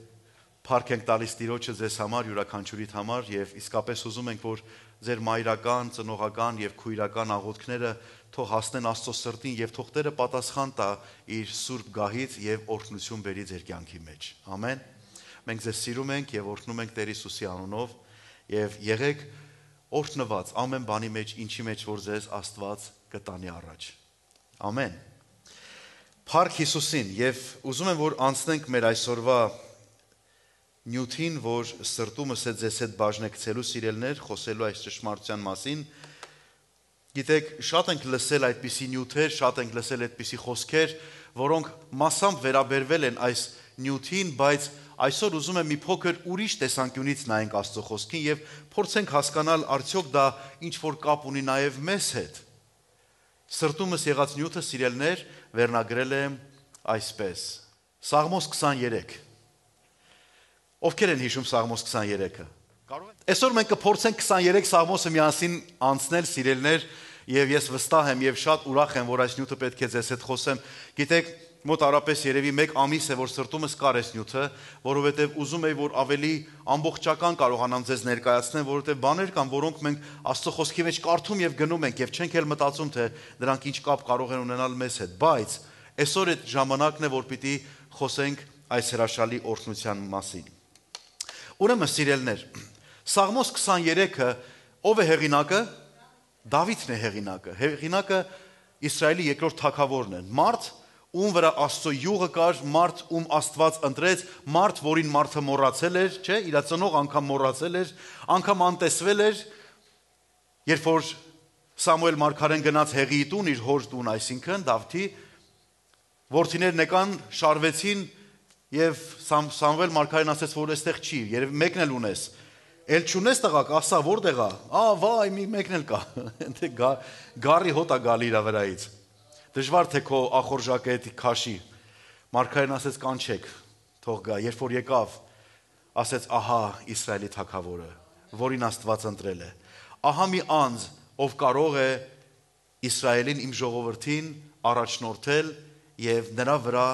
փառք ենք տալիս Տիրոջը ձեզ համար, յուրաքանչյուրիդ համար եւ իսկապես ուզում ենք, որ ձեր մայրական, ծնողական եւ քույրական աղոթքները թող հասնեն Աստծո սրտին եւ թող Տերը պատասխան տա իր սուրբ գահից եւ օրհնություն բերի ձեր կյանքի մեջ։ Ամեն։ Մենք ձեզ սիրում ենք եւ օրհնում ենք Տեր Հիսուսի անունով եւ եղեք օրհնված ամեն բանի մեջ, ինչի մեջ որ ձեզ Աստված կտանի առաջ։ Ամեն։ Փառք Հիսուսին եւ ուզում եմ որ անցնենք մեր այսօրվա նյութին, որ սրտումս է ձեզ հետ բաժնեկցելու սիրելներ, խոսելու այս ճշմարտության մասին։ Գիտեք, շատ ենք լսել այդպիսի նյութեր, շատ ենք լսել այդպիսի խոսքեր, որոնք մասամբ վերաբերվել են այս նյութին, բայց այսօր ուզում եմ մի փոքր ուրիշ տեսանկյունից նայենք Աստծո խոսքին եւ փորձենք հասկանալ արդյոք դա ինչ որ կապ ունի նաեւ մեզ հետ։ Սրտումս եղած նյութը սիրելներ վերնագրել է այսպես. Սաղմոս 23։ Ովքեր են հիշում Սաղմոս 23-ը։ Այսօր մենք կփորձենք 23 Սաղմոսը միասին անցնել սիրելներ եւ ես վստահ եմ եւ շատ ուրախ եմ, որ այս նյութը պետք է ձեզ հետ խոսեմ։ Գիտեք, մոտ առապես երևի 1 ամիս է, որ սրտումս կար այս նյութը, որովհետեւ ուզում եի, որ ավելի ամբողջական կարողանամ ձեզ ներկայացնել, որովհետեւ բաներ կան, որոնք մենք Աստծո խոսքի մեջ կարդում եւ գնում ենք եւ չենք էլ մտածում, թե դրանք ինչ կապ կարող են ունենալ մեզ հետ, բայց այսօր այդ ժամանակն է, որ պիտի խոսենք այս հրաշալի օրհնության մասին։ Ուրեմն սիրելներ, Սաղմոս 23-ը ով է հեղինակը։ Դավիթն է հեղինակը։ Հեղինակը Իսրայելի երկրորդ թագավորն է։ Մարդ, ում վրա Աստծո յուղը կար, մարդ, ում Աստված ընտրեց, մարդ, որին մարդը մոռացել էր, չէ, իր ծնող անգամ մոռացել էր, անգամ անտեսվել էր, երբ որ Սամուել մարգարեն գնաց Հեղիի տուն, իր հոր տուն, այսինքն Դավթի, որդիներն եկան, շարվեցին եւ Սամուել մարգարեն ասեց, որ այստեղ չի, երբ մեկն էլ ունես։ Էլ չունես տղաք, ասա որտեղ է։ Վայ, մի մեկն էլ կա։ Ընդ գարի հոտ է գալի իր վրայից։ Դժվար թե քո ախորժակը էդի քաշի։ Մարգարեն ասեց կանչեք, թող գա։ Երբ որ եկավ, ասեց ահա Իսրայելի թագավորը, որին Աստված ընտրել է։ Ահա մի անձ, ով կարող է Իսրայելին իմ ժողովրդին առաջնորդել եւ նրա վրա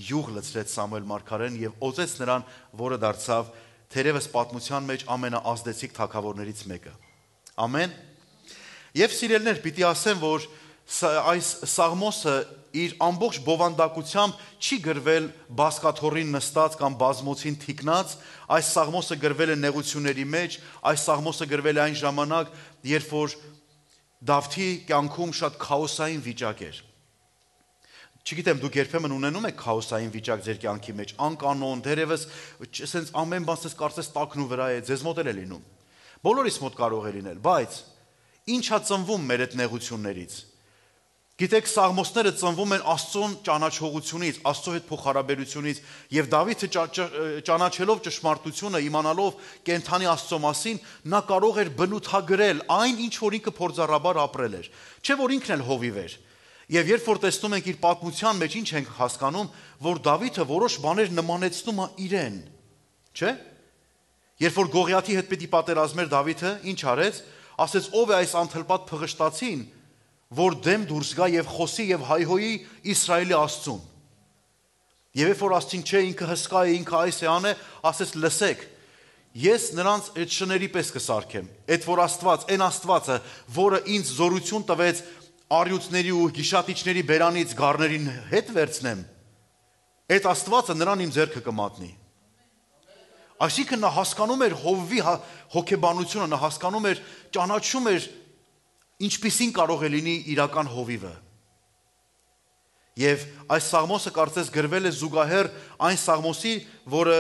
յուղ լցրեց Սամուել մարգարեն եւ օծեց նրան, որը դարձավ թերևս պատմության մեջ ամենաազդեցիկ թագավորներից մեկը։ Ամեն։ Եվ սիրելներ, պիտի ասեմ, որ այս Սաղմոսը իր ամբողջ բովանդակությամբ չի գրվել բազկաթոռին նստած կամ բազմոցին թիկնած, այս Սաղմոսը գրվել է նեղությունների մեջ, այս Սաղմոսը գրվել է այն ժամանակ, երբ որ Դավթի կյանքում շատ քաոսային վիճակ էր։ Չգիտեմ, դուք երբեմն ունենում եք քաոսային վիճակ ձեր կյանքի մեջ, անկանոն, դերևս ասենց ամեն բան ասես կարծես տակնու վրա է, ձեզ մոտ էլ է լինում։ Բոլորիս մոտ կարող է լինել, բայց ինչա ծնվում մեր այդ նեղություններից։ Գիտեք, Սաղմոսները ծնվում են Աստծուն ճանաչողությունից, Աստծո հետ փոխհարաբերությունից, եւ Դավիթը ճանաչելով ճշմարտությունը, իմանալով կենթանի Աստծո մասին, նա կարող էր բնութագրել այն, ինչ որ ինքը փորձառաբար ապրել էր, չէ որ ինքն էլ հովիվ էր։ Եվ երբ որ տեսնում ենք իր պատմության մեջ, ինչ ենք հասկանում, որ Դավիթը որոշ բաներ նմանեցնում է իրեն, չէ՞։ Երբ որ Գողիաթի հետ պիտի պատերազմեր Դավիթը, ինչ արեց, ասեց ով է այս անթլպատ փղշտացին, որ դեմ դուրս գա եւ խոսի եւ հայհոյի Իսրայելի Աստծուն։ Եվ երբ որ Աստին չէ, ինքը հսկա է, ինքը այս է անը, ասեց լսեք, ես նրանց այդ շների պես կսարքեմ, այդ որ Աստված, այն Աստվածը, որը ինձ զորություն տվեց արյուծների ու գիշատիչների բերանից գառներին հետ վերցնեմ, այդ Աստվածը նրան իմ ձեռքը կմատնի։ Այսինքն նա հասկանում էր Հովվի հոգեբանությունը, նա հասկանում էր, ճանաչում էր ինչպիսին կարող է լինի իրական հովիվը։ Եվ այս Սաղմոսը կարծես գրվել է զուգահեռ այն Սաղմոսի, որը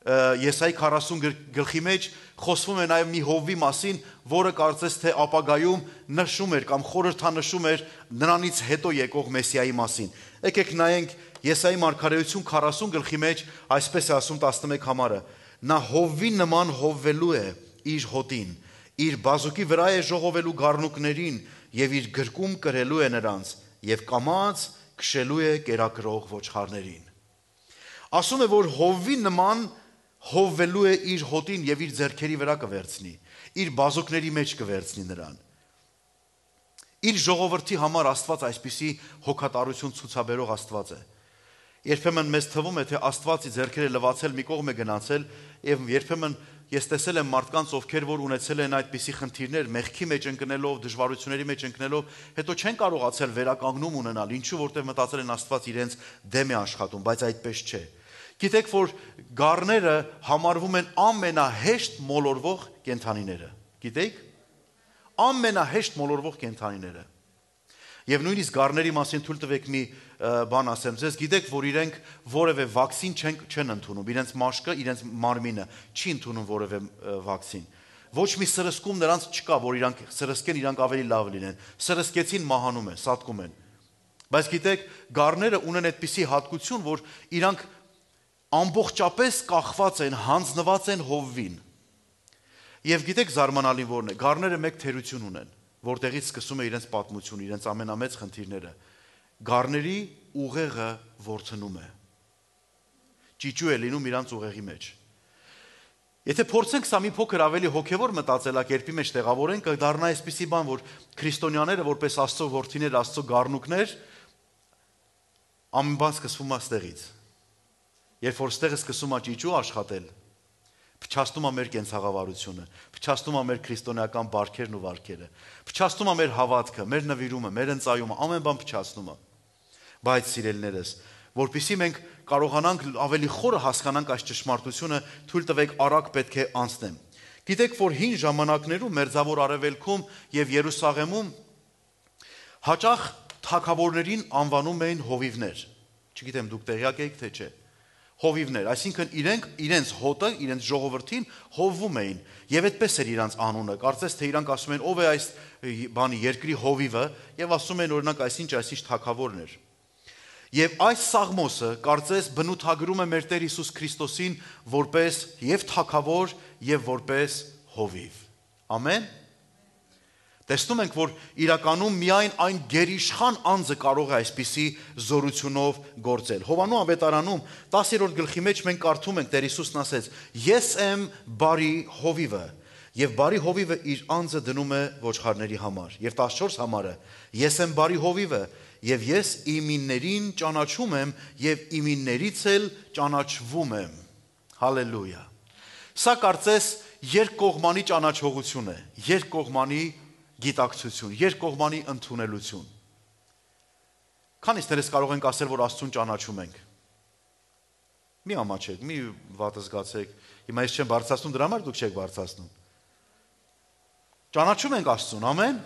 Եսայի 40 գլխի մեջ խոսվում է նաև մի հովվի մասին, որը կարծես թե ապագայում նշում էր կամ խորհրդանշում էր նրանից հետո եկող Մեսիայի մասին։ Եկեք նայենք Եսայի մարգարեություն 40 գլխի մեջ այսպես է ասում 11 համարը. նա հովվի նման հովվելու է իր հոտին, իր բազուկի վրա է ժողովելու գառնուկներին եւ իր գրկում կրելու է նրանց եւ կամած քշելու է կերակրող ոչխարներին։ Ասում է, որ հովվի նման հովվելու է իր հոտին եւ իր ձեռքերի վրա կվերցնի, իր բազուկների մեջ կվերցնի նրան։ Իր ժողովրդի համար Աստված այսպիսի հոգատարություն ցուցաբերող Աստված է։ Երբեմն մեզ թվում է, թե Աստվածի ձեռքերը լվացել մի կողմ է գնացել, եւ երբեմն ես տեսել եմ մարդկանց, ովքեր որ ունեցել են այդպիսի խնդիրներ, մեղքի մեջ ընկնելով, դժվարությունների մեջ ընկնելով, հետո չեն կարողացել վերականգնում ունենալ, ինչու որտեղ մտածել են Աստված իրենց դեմ է աշխատում, բայց այդպես չէ։ Գիտեք, որ գառները համարվում են ամենահեշտ մոլորվող կենդանիները։ Գիտեք, ամենահեշտ մոլորվող կենդանիները։ Եվ նույնիսկ գառների մասին թույլ տվեք մի բան ասեմ ձեզ, գիտեք, որ իրենք որևէ վակցին չեն ընդունում, իրենց մաշկը, իրենց մարմինը չի ընդունում որևէ վակցին։ Ոչ մի սրսկում նրանց չկա, որ իրանք սրսկեն, իրանք ավելի լավ լինեն։ Սրսկեցին մահանում են, սատկում են։ Բայց գիտեք, գառները ունեն այդպիսի հատկություն, որ իրանք ամբողջապես կախված են, հանձնված են հովվին։ Եվ գիտեք զարմանալին որն է, գառները մեկ թերություն ունեն, որտեղից սկսում է իրենց պատմությունը, իրենց ամենամեծ խնդիրները։ Գառների ուղեղը ворցնում է։ Ճիճու է լինում իրանց ուղեղի մեջ։ Եթե փորձենք սա մի փոքր ավելի հոգևոր մտածելակերպի մեջ տեղավորենք, կդառնա այսպիսի բան, որ քրիստոնյաները որպես Աստծո որդիներ, Աստծո գառնուկներ, ամեն բան սկսվում է ստեղից։ Երբ որ ստեղը սկսում է ճիճու աշխատել, փչացնում է մեր կենցաղավարությունը, փչացնում է մեր քրիստոնեական բարքերն ու վարքերը, փչացնում է մեր հավատքը, մեր նվիրումը, մեր ընծայումը, ամեն բան փչացնում է։ Բայց սիրելիներս, որpիսի մենք կարողանանք ավելի խորը հասկանանք այս ճշմարտությունը, թույլ տվեք արագ պետք է անցնեմ։ Գիտեք, որ հին ժամանակներում Մերձավոր Արևելքում եւ Երուսաղեմում հաճախ թագավորներին անվանում էին հովիվներ։ Չգիտեմ դուք տեղյակ եք թե չէ։ Հովիվներ, այսինքն իրենց հոտը, իրենց ժողովրդին հովվում էին, եւ այդպես էր իրանց անունը։ Կարծես թե իրանք ասում են ով է այս բանի երկրի հովիվը, եւ ասում են օրինակ այսինչ թագավորն էր։ Եվ այս Սաղմոսը կարծես բնութագրում է մեր Տեր Հիսուս Քրիստոսին որպես եւ թագավոր եւ որպես հովիվ։ Ամեն։ Տեսնում ենք, որ իրականում միայն այն գերիշխան անձը կարող է այսպիսի զորությունով գործել։ Հովանու ավետարանում 10-րդ գլխի մեջ մենք կարդում ենք Տեր Հիսուսն ասեց. Ես եմ բարի հովիվը, եւ բարի հովիվը իր անձը դնում է ոչխարների համար։ Եվ 14 համարը. Ես եմ բարի հովիվը, եւ ես իմիններին ճանաչում եմ եւ իմիններից էլ ճանաչվում եմ։ Հալելույա։ Սա կարծես երկկողմանի ճանաչողություն է, երկկողմանի գիտակցություն, երկկողմանի ընդունելություն։ Քանիսներս կարող ենք ասել, որ Աստծուն ճանաչում ենք։ Մի ամաչեք, մի վատ զգացեք։ Հիմա ես չեմ բարձրացնում, դրա համար դուք չեք բարձրացնում։ Ճանաչում ենք Աստծուն, ամեն։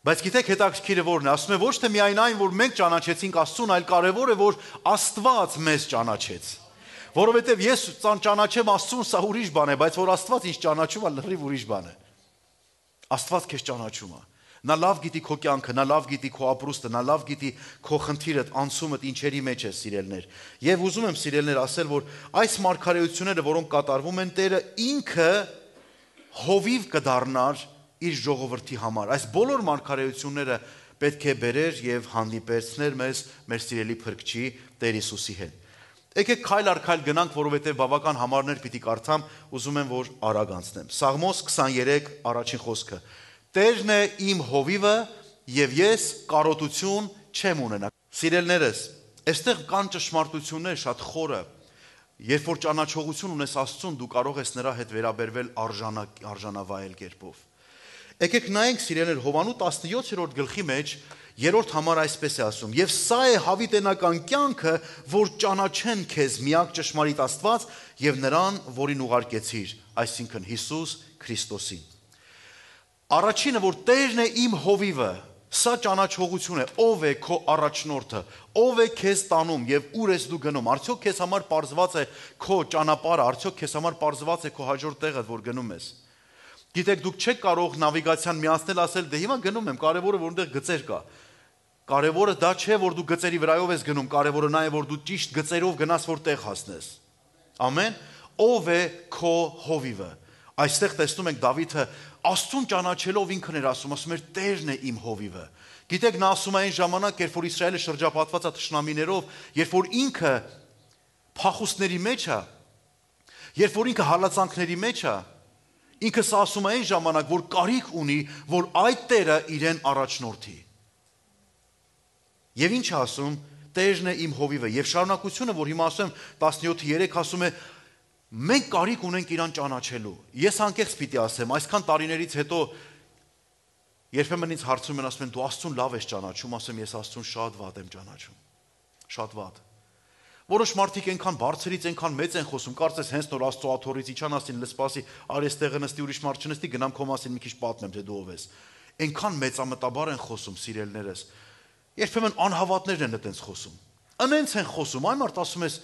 Բայց գիտեք հետաքրքիրը որն է, ասում է ոչ թե միայն այն, որ մենք ճանաչեցինք Աստծուն, այլ կարևոր է, որ Աստված մեզ ճանաչեց։ Որովհետև ես ճանաչեմ Աստծուն, սա ուրիշ բան է, բայց որ Աստված ինձ ճանաչում է, լրիվ ուրիշ բան է։ Աստված քեզ ճանաչում է։ Նա լավ գիտի քո կյանքը, նա լավ գիտի քո ապրուստը, նա լավ գիտի քո խնդիրդ, անցումդ ինչերի մեջ է, սիրելներ։ Եվ ուզում եմ սիրելներ ասել, որ այս մարգարեությունները, որոնք կատարվում են, Տերը ինքը հովիվ կդառնար իր ժողովրդի համար։ Այս բոլոր մարգարեությունները պետք է բերեր եւ հանդիպեցներ մեզ մեր սիրելի Փրկչի Տեր Հիսուսի հետ։ Եկեք քայլ առ քայլ գնանք, որովհետեւ բավական համարներ պիտի կարդամ, ուզում եմ որ արագ անցնեմ։ Սաղմոս 23 առաջին խոսքը. Տերն է իմ հովիվը եւ ես կարոտություն չեմ ունենա։ Սիրելներս, այստեղ կան ճշմարտություններ շատ խորը։ Երբ որ ճանաչողություն ունես Աստծուն, դու կարող ես նրա հետ վերաբերվել արժանավայել կերպով։ Եկեք նայենք սիրելիներ Հովանու 17-րդ գլխի մեջ 3-րդ համար այսպես է ասում. «Եվ սա է հավիտենական կյանքը, որ ճանաչեն քեզ միակ ճշմարիտ Աստված եւ նրան, որին ուղարկեցիր, այսինքն Հիսուս Քրիստոսին»։ Առաջինը, որ Տերն է իմ հովիվը, սա ճանաչողություն է, ով է քո առաջնորդը, ով է քեզ տանում եւ ուր ես դու գնում, արդյոք քեզ համար պարզված է քո ճանապարհը, արդյոք քեզ համար պարզված է քո հաջորդ տեղը, որ գնում ես։ Գիտեք, դուք չեք կարող նավիգացիան միացնել ասել, դե հիմա գնում եմ, կարևորը որ այնտեղ գծեր կա։ Կարևորը դա չէ, որ դու գծերի վրայով ես գնում, կարևորը նա է, որ դու ճիշտ գծերով գնաս, որ տեղ հասնես։ Ամեն։ Ով է քո հովիվը։ Այստեղ տեսնում ենք Դավիթը Աստծուն ճանաչելով ինքն էր ասում էր Տերն է իմ հովիվը։ Գիտեք, նա ասում է այն ժամանակ, երբ որ Իսրայելը շրջապատված է թշնամիներով, երբ որ ինքը փախուստների մեջ է, երբ որ ինքը հալածանքների մեջ է, ինքը սա ասում է այն ժամանակ, որ կարիք ունի, որ այդ Տերը իրեն առաջնորդի։ Եվ ինչ է ասում, Տերն է իմ հովիվը, եւ շարունակությունը, որ հիմա ասում եմ 17:3 ասում է մենք կարիք ունենք իրան ճանաչելու։ Ես անկեղծ պիտի ասեմ, այսքան տարիներից հետո երբեմն ինձ հարցում են, ասում են դու Աստծուն լավ ես ճանաչում, ասեմ ես Աստծուն շատ վատ եմ ճանաչում։ Շատ վատ։ Որոշ մարդիկ այնքան բարձրից, այնքան մեծ են խոսում, կարծես հենց նոր Աստծո աթոռից իջան ասին, լսպասի, արի այստեղը նստի, ուրիշ մարդ չնստի, գնամ քո մասին մի քիչ պատմեմ, թե դու ով ես։ Այնքան մեծամտաբար են խոսում, սիրելիներս։ Երբեմն անհավատներն են այդպես խոսում։ Անենց են խոսում, այն մարդ ասում ես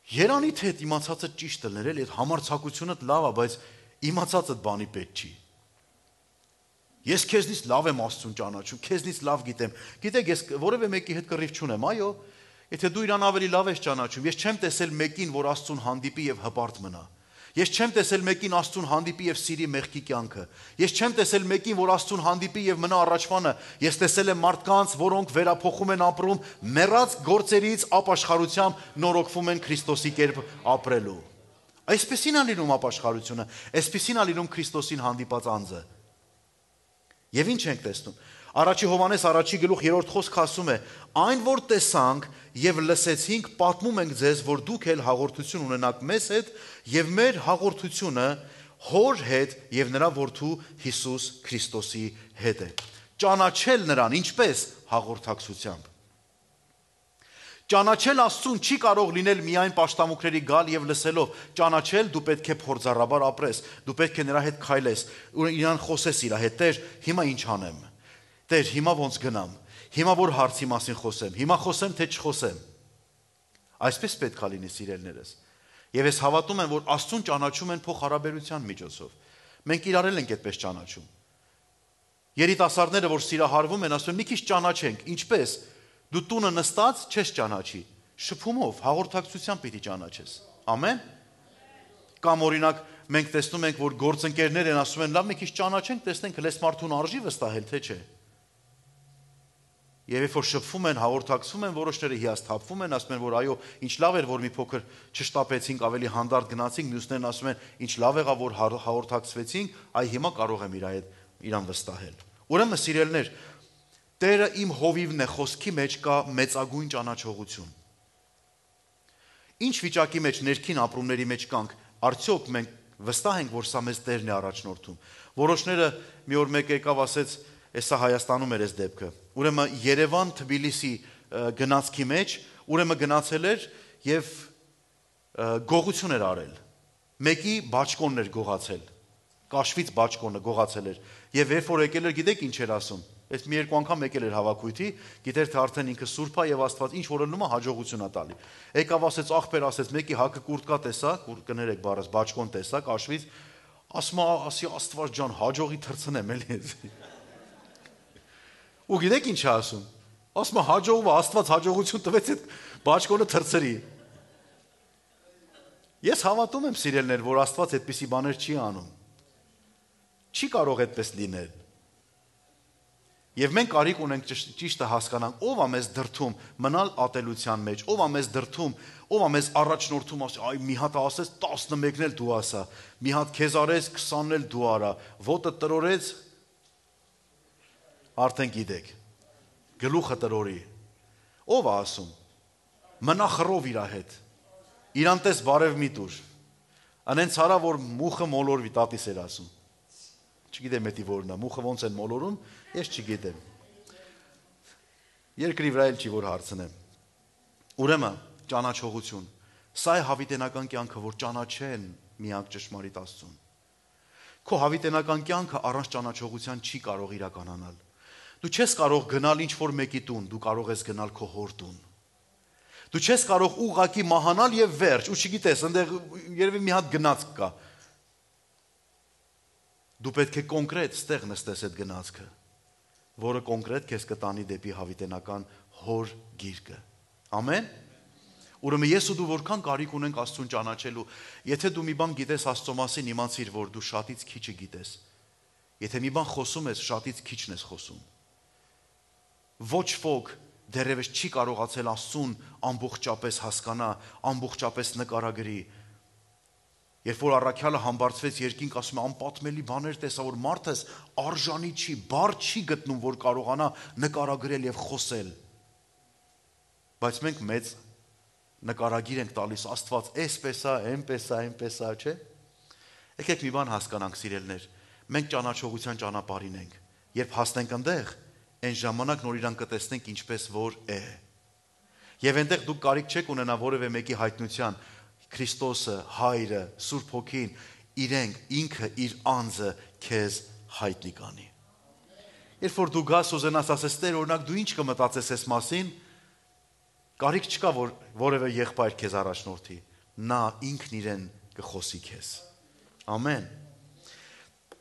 Երանի թե այդ իմացածը ճիշտ է ներել, այդ համարձակությունդ լավ է, բայց իմացածդ բանի պետք չի։ Ես քեզնից լավ եմ Աստծուն ճանաչում, քեզնից լավ գիտեմ։ Գիտեք, ես որևէ մեկի հետ կռիվ չունեմ, այո, եթե դու իրան ավելի լավ ես ճանաչում, ես չեմ տեսել մեկին, որ Աստծուն հանդիպի եւ հպարտ մնա։ Ես չեմ տեսել մեկին Աստծուն հանդիպի եւ սիրի մեղքի կյանքը։ Ես չեմ տեսել մեկին, որ Աստծուն հանդիպի եւ մնա առաջվանը։ Ես տեսել եմ մարդկանց, որոնք վերափոխում են ապրում, մեռած գործերից ապաշխարությամբ նորոգվում են Քրիստոսի կերպ ապրելու։ Այսպեսին է լինում ապաշխարությունը, այսպեսին է լինում Քրիստոսին հանդիպած անձը։ Եվ ինչ ենք տեսնում։ Առաջի Հովանես առաջի գլուխ 3-րդ խոսքը ասում է. այն որ տեսանք եւ լսեցինք, պատմում ենք ձեզ, որ դուք էլ հաղորդություն ունենաք մեզ հետ եւ մեր հաղորդությունը Հոր հետ եւ նրա որդու Հիսուս Քրիստոսի հետ է։ Ճանաչել նրան ինչպես հաղորդակցությամբ։ Ճանաչել Աստծուն չի կարող լինել միայն պաշտամունքների գալ եւ լսելով։ Ճանաչել դու պետք է փորձառաբար ապրես, դու պետք է նրա հետ քայլես, իրան խոսես իր հետ, Տեր, հիմա ինչ անեմ։ Տեր, հիմա ոնց գնամ, հիմա որ հարցի մասին խոսեմ, հիմա խոսեմ, թե չխոսեմ։ Այսպես պետք է լինի սիրելիներս։ Եվ ես հավատում եմ, որ Աստծուն ճանաչում են փոխհարաբերության միջոցով։ Մենք իրար ենք այդպես ճանաչում։ Երիտասարդները, որ սիրահարվում են, ասում են՝ մի քիչ ճանաչենք, ինչպես։ Դու տունը նստած չես ճանաչի, շփումով, հաղորդակցությամբ պիտի ճանաչես։ Ամեն։ Կամ օրինակ մենք տեսնում ենք, որ գործընկերներ են ասում են՝ լավ, մի քիչ ճանաչենք, տեսնենք հենց մարդուն արժի վստահել, թե չէ։ Եվ երբ որ շփվում են, հաղորդակցվում են, որոշները հիասթափվում են, ասում են, որ այո, ինչ լավ էր, որ մի փոքր չշտապեցինք, ավելի հանդարտ գնացինք, մյուսներն ասում են, ինչ լավ եղավ, որ հաղորդակցվեցինք, այ հիմա կարող եմ իրան վստահել։ Ուրեմն սիրելիներ, Տերը իմ հովիվն է, խոսքի մեջ կա մեծագույն ճանաչողություն։ Ինչ վիճակի մեջ, ներքին ապրումների մեջ կանք, արդյոք մենք վստահ ենք, որ սա մեզ Տերն է առաջնորդում։ Որոշները մի օր մեկ եկավ ասեց, Էսա Հայաստանում էր այս դեպքը։ Ուրեմն Երևան Թբիլիսի գնացքի մեջ, ուրեմն գնացել էր եւ գողություն էր արել։ Մեկի բաճկոնն էր գողացել։ Կաշվից բաճկոնը գողացել էր։ Եվ երբ որ եկել էր, գիտեք ինչ էր ասում։ Այս մի երկու անգամ եկել էր հավաքույթի, գիտեր թե արդեն ինքը սուրբ է եւ Աստված ինչ որ ելնում է հաջողություն է տալի։ Եկավ ասեց աղբեր ասեց մեկի հակը կուրտկա տեսա, կներեք բառս բաճկոն տեսա, կաշվից, ասում ասի Աստված ջան, հաջողի թրցնեմ էլի։ Ու գիտեք ինչ է ասում։ Ասում հաջողվա Աստված հաջողություն տվեց այդ բաճկոնը թրցրի։ Ես հավատում եմ սիրելներ, որ Աստված այդպիսի բաներ չի անում։ Չի կարող այդպես լինել։ Եվ մենք կարիք ունենք ճիշտը հասկանանք, ով է մեզ դրթում մնալ ատելության մեջ, ով է մեզ դրթում, ով է մեզ առաջնորդում, ասի, այ մի հատ ասես 11-ն էլ դու ասա, մի հատ քեզ արես 20-ն էլ դու արա, ոտը տրորեց, արդեն գիտեք, գլուխը տրորի, ով է ասում, մնա խռով իրա հետ, իրան տես բարև մի տուր, անենց արա, որ մուխը մոլորվի, տատիս էր ասում, Չգիտեմ էդի որն է, մուխը ոնց են մոլորում, ես չգիտեմ։ Երկրի վրա էլ չի որ հարցնեմ։ Ուրեմն ճանաչողություն։ Սա է հավիտենական կյանքը, որ ճանաչեն միակ ճշմարիտ Աստծուն։ Քո հավիտենական կյանքը առանց ճանաչողության չի կարող իրականանալ։ Դու չես կարող գնալ ինչ-որ մեկի տուն, դու կարող ես գնալ քո հոր տուն։ Դու չես կարող ուղղակի մահանալ եւ վերջ, ու չգիտես, այնտեղ երևի մի հատ գնացք կա։ Դու պետք է կոնկրետ ստեղ նստես այդ գնացքը, որը կոնկրետ քեզ կտանի դեպի հավիտենական հոր գիրկը։ Ամեն։ Ուրեմն ես ու դու որքան կարիք ունենք Աստծուն ճանաչելու, եթե դու մի բան գիտես Աստծո մասին, իմացիր, որ դու շատից քիչը գիտես։ Եթե մի բան խոսում ես, շատից քիչն ես խոսում։ Ոչ ոք դեռևս չի կարողացել Աստծուն ամբողջապես հասկանա, ամբողջապես նկարագրի։ Երբ որ առաքյալը համբարձվեց երկինք, ասում է անպատմելի բաներ տեսա, որ մարդս արժանի չի, բառ չի գտնում, որ կարողանա նկարագրել եւ խոսել։ Բայց մենք մեծ նկարագիր ենք տալիս, Աստված էսպես է, այնպես է, այնպես է, չէ՞։ Եկեք մի բան հասկանանք, սիրելներ, մենք ճանաչողության ճանապարհին ենք։ Երբ հասնենք այնտեղ, այն ժամանակ նոր իրան կտեսնենք ինչպես որ է։ Եվ այնտեղ դուք կարիք չեք ունենա որևէ մեկի հայտնության, Քրիստոսը, Հայրը, Սուրբ Հոգին, իրենք ինքը իր անձը քեզ հայտնի կանի։ Երբ որ դու գաս ուզենաս ասես Տեր, օրինակ դու ինչ կմտածես այս մասին, կարիք չկա որ որևէ եղբայր քեզ առաջնորդի, նա ինքն իրեն կխոսի քեզ։ Ամեն։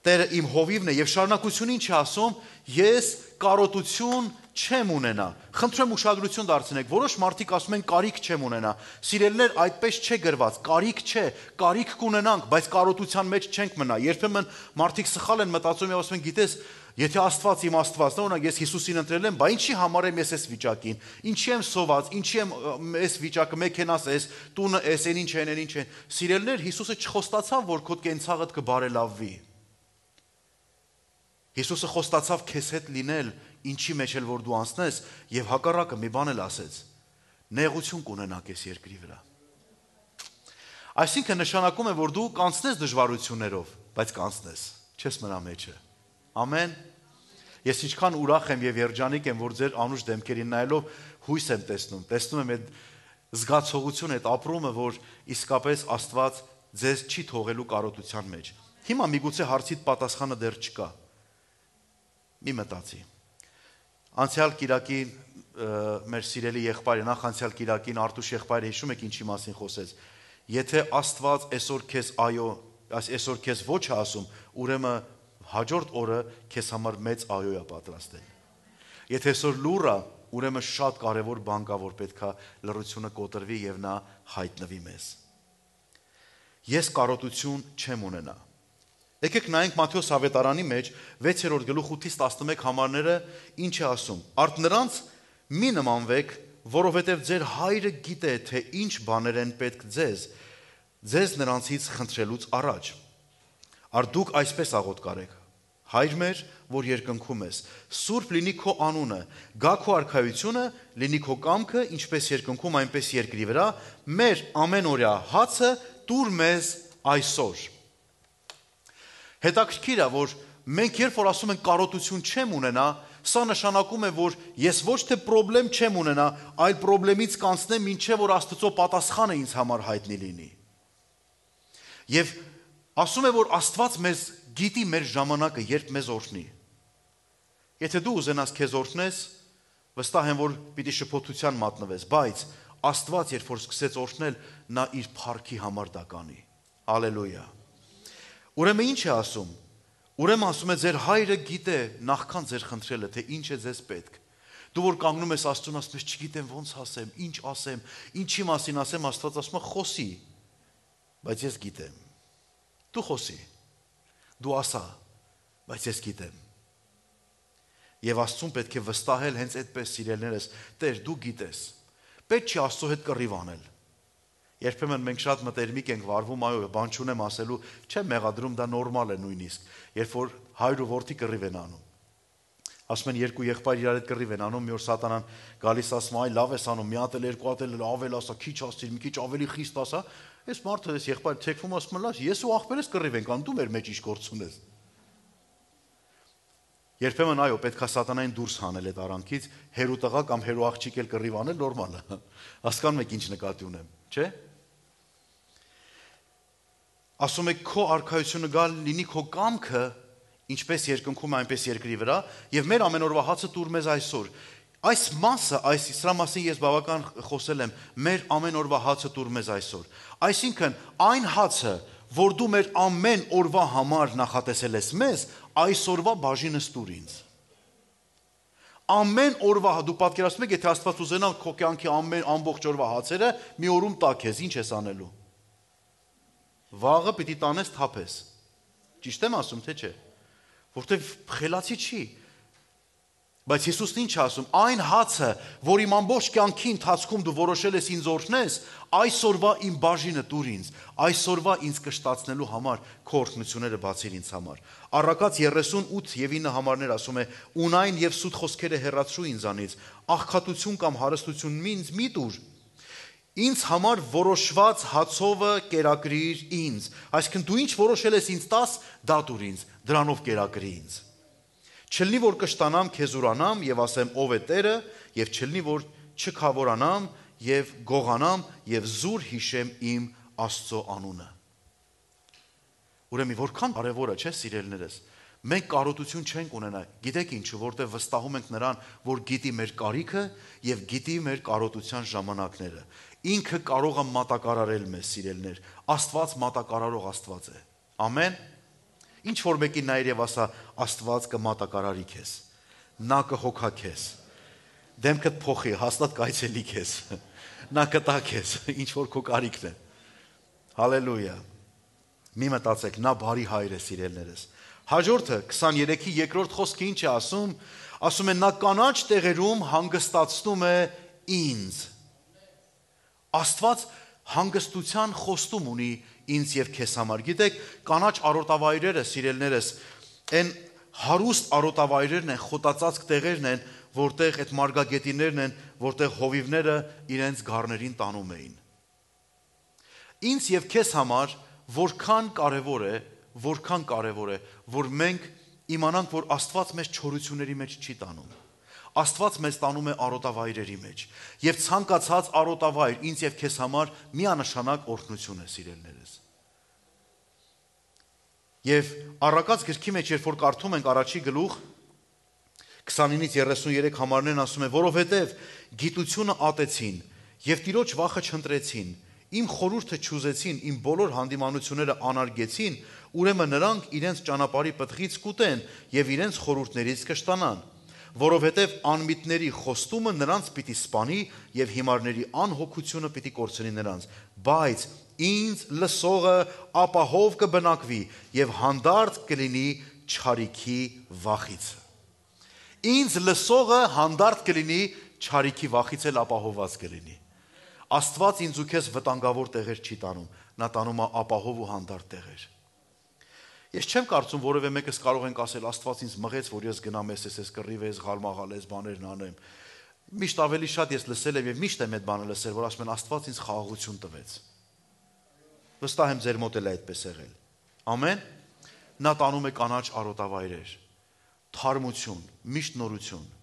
Տերը իմ հովիվն է եւ շարունակություն ինչ է ասում, ես կարոտություն չեմ ունենա։ Խնդրեմ ուշադրություն դարձնեք, որոշ մարդիկ ասում են կարիք չեմ ունենա։ Սիրելիներ, այդպես չէ գրված, կարիք չէ, կարիք կունենանք, բայց կարոտության մեջ չենք մնա։ Երբեմն մարդիկ սխալ են մտածում եւ ասում են, գիտես, եթե Աստված իմ Աստվածն է, օրինակ ես Հիսուսին ընտրել եմ, բա ինչի համար եմ ես այս վիճակին։ Ինչի եմ սոված, ինչի եմ այս վիճակը, մեքենաս էս, տունը էս, այն ինչ են, այն ինչ են։ Սիրելիներ, Հիսուսը չխոստացավ, որ քո կենցաղդ կբարելավվի։ Հիսուսը խոստացավ քեզ հետ լինել, ինչի մեջ էլ որ դու անցնես, եւ հակառակը մի բան էլ ասեց. նեղություն կունենաք այս երկրի վրա։ Այսինքն նշանակում է, որ դու կանցնես դժվարություններով, բայց կանցնես, չես մնա մեջը։ Ամեն։ Ես ինչքան ուրախ եմ եւ երջանիկ եմ, որ ձեր անուշ դեմքերին նայելով հույս եմ տեսնում եմ այդ զգացողությունը, այդ ապրումը, որ իսկապես Աստված ձեզ չի թողելու կարոտության մեջ։ Հիմա միգուցե հարցիդ պատասխանը դեռ չկա։ Մի մտածի։ Անցյալ Կիրակին մեր սիրելի եղբայրը, նախ անցյալ Կիրակին Արտուշ եղբայրը հիշում եք ինչի մասին խոսեց։ Եթե Աստված այսօր քեզ այո, այսօր քեզ ոչ է ասում, ուրեմն հաջորդ օրը քեզ համար մեծ այո է պատրաստել։ Եթե այսօր լուր է, ուրեմն շատ կարևոր բան կա, որ պետքա լռությունը կոտրվի եւ նա հայտնվի մեզ։ Ես կարոտություն չեմ ունենա։ Եկեք նայենք Մատթեոս ավետարանի մեջ 6-րդ գլուխ 8-ից 11 համարները ինչ է ասում։ Արդ նրանց մի նմանվեք, որովհետև ձեր հայրը գիտե, թե ինչ բաներ են պետք ձեզ նրանցից խնդրելուց առաջ։ Արդ դուք այսպես աղոթքարեք. Հայր մեր, որ երկնքում ես, սուրբ լինի քո անունը, գա քո արքայությունը, լինի քո կամքը, ինչպես երկնքում, այնպես երկրի վրա, մեր ամենօրյա հացը տուր մեզ այսօր։ Հետաքրքիր է, որ մենք երբ որ ասում ենք կարոտություն չեմ ունենա, սա նշանակում է, որ ես ոչ թե պրոբլեմ չեմ ունենա, այլ պրոբլեմից կանցնեմ, մինչև որ Աստծո պատասխանը ինձ համար հայտնի լինի։ Եվ ասում է, որ Աստված մեզ գիտի մեր ժամանակը, երբ մեզ օրհնի։ Եթե դու ուզենաս քեզ օրհնես, վստահ եմ, որ պիտի շփոթության մատնվես, բայց Աստված երբ որ սկսեց օրհնել, նա իր փառքի համար դա կանի։ Հալելույա։ Ուրեմն ինչ է ասում։ Ուրեմն ասում է ձեր հայրը գիտե նախքան ձեր խնդրելը, թե ինչ է ձեզ պետք։ Դու որ կանգնում ես Աստծուն, ասում ես չգիտեմ ոնց ասեմ, ինչ ասեմ, ինչի մասին ասեմ, Աստված ասում է խոսի։ Բայց ես գիտեմ։ Դու խոսի։ Դու ասա, բայց ես գիտեմ։ Եվ Աստծուն պետք է վստահել հենց այդպես սիրելներս, Տեր, դու գիտես։ Պետք չի Աստծո հետ կռիվ անել։ Երբեմն մենք շատ մտերմիկ ենք վարվում, այո, բան չունեմ ասելու, չեմ մեղադրում, դա նորմալ է նույնիսկ, երբ որ հայր ու որդի կռիվ են անում։ Ասում են երկու եղբայր իրար հետ կռիվ են անում, մի օր Սատանան գալիս ասում, այ լավ ես անում, մի հատ էլ երկու հատ էլ ավել ասա, քիչ ասիր, մի քիչ ավելի խիստ ասա, այս մարդը այս եղբայրը թեքվում ասում է, լավ, ես ու աղբերս կռիվ ենք անում, դու մեր մեջ ինչ գործ ունես։ Երբեմն այո, պետք է սատանային դուրս հանել այդ արանքից, հերու տղա կամ հերու աղջիկ էլ կռիվ անել նորմալ է։ Հասկանում եք ինչ նկատի ունեմ, չէ՞։ Ասում եք քո արքայությունը գալ լինի քո կամքը, ինչպես երկնքում է, այնպես երկրի վրա, եւ մեր ամեն օրվա հացը տուր մեզ այսօր։ Այս մասը, սրա մասին ես բավական խոսել եմ, մեր ամեն օրվա հացը տուր մեզ այսօր։ Այսինքն, այն հացը, որ դու մեր ամեն օրվա համար նախատեսել ես մեզ, այսօրվա բաժինս տուր ինձ։ Ամեն օրվա դու պատկերացնում եք, եթե Աստված ուզենա քո կյանքի ամբողջ օրվա հացերը մի օրում տա քեզ, ինչ ես անելու։ Վաղը պիտի տանես թափես։ Ճիշտ եմ ասում, թե չէ։ Որտեվ խելացի չի։ Բայց Հիսուսն ինչ է ասում, այն հացը, որ իմ ամբողջ կյանքի ընթացքում դու որոշել ես ինձ օրհնես, այսօրվա իմ բաժինը տուր ինձ, այսօրվա ինձ կշտացնելու համար քո օրհնությունները բացիր ինձ համար։ Առակաց 38 եւ 9 համարներ ասում է. «Ունայն եւ սուտ խոսքերը հեռացրու ինձանից, աղքատություն կամ հարստություն ինձ մի տուր։ Ինձ համար որոշված հացովը կերակրիր ինձ»։ Այսինքն դու ինչ որոշել ես ինձ տաս, դա տուր ինձ, դրանով կերակրի ինձ։ Չլինի որ կշտանամ, քեզ ուրանամ եւ ասեմ ով է Տերը, եւ չլինի որ չքավորանամ եւ գողանամ եւ զուր հիշեմ իմ Աստծո անունը։ Ուրեմն որքան կարևոր է, չէ՞ սիրելիներս։ Մենք կարոտություն չենք ունենա։ Գիտեք ինչու, որտեղ վստահում ենք նրան, որ գիտի մեր կարիքը եւ գիտի մեր կարոտության ժամանակները։ Ինքը կարող է մատակարարել մեզ, սիրելիներ։ Աստված մատակարարող Աստված է։ Ամեն։ Ինչ որ մեկին նայր եւ ասա Աստված կմատակարարի քեզ, նա կհոգա քեզ, դեմքդ փոխի, հաստատ կայցելի քեզ, նա կտա քեզ, ինչ որ քո կարիքն է։ Հալելույա։ Մի մտածեք, նա բարի հայր է, սիրելիներս։ Հաջորդը 23-ի երկրորդ խոսքը ինչ է ասում։ Ասում է նա կանաչ տեղերում հանգստացնում է ինձ։ Աստված հանգստության խոստում ունի ինձ եւ քեզ համար։ Գիտեք, կանաչ արոտավայրերը, սիրելիներս, այն հարուստ արոտավայրերն են, խոտածածկ տեղերն են, որտեղ այդ մարգագետիններն են, որտեղ հովիվները իրենց գառներին տանում էին։ Ինձ եւ քեզ համար որքան կարևոր է, որ մենք իմանանք, որ Աստված մեզ չորությունների մեջ չի տանում։ Աստված մեզ տանում է արոտավայրերի մեջ։ Եվ ցանկացած արոտավայր ինձ եւ քեզ համար միանշանակ օրհնություն է, սիրելիներս։ Եվ Առակաց գրքի մեջ, երբ որ կարդում ենք առաջի գլուխ 29-ից 33 համարներն ասում է, որովհետև գիտությունը ատեցին եւ Տիրոջ վախը չընտրեցին, իմ խորհուրդը չուզեցին, իմ բոլոր հանդիմանությունները անարգեցին, ուրեմն նրանք իրենց ճանապարհի պտղից կուտեն եւ իրենց խորհուրդներից կշտանան, որովհետև անմիտների խոստումը նրանց պիտի սպանի եւ հիմարների անհոգությունը պիտի կորցնի նրանց, բայց ինձ լսողը ապահով կբնակվի եւ հանդարտ կլինի չարիքի վախից։ Ինձ լսողը հանդարտ կլինի չարիքի վախից էլ ապահովված կլինի։ Աստված ինձ ու քեզ վտանգավոր տեղեր չի տանում, նա տանում է ապահով ու հանդարտ տեղեր։ Ես չեմ կարծում որևէ մեկս կարող ենք ասել Աստված ինձ մղեց, որ ես գնամ ես կռիվ ես, ղալմաղալես բաներն անեմ։ Միշտ ավելի շատ ես լսել եմ եւ միշտ եմ այդ բանը լսել, որ ասում են Աստված ինձ խաղաղություն տվեց։ Վստահ եմ ձեր մոտ էլ այդպես եղել։ Ամեն։ Նա տանում է կանաչ արոտավայրեր, թարմություն, միշտ նորություն։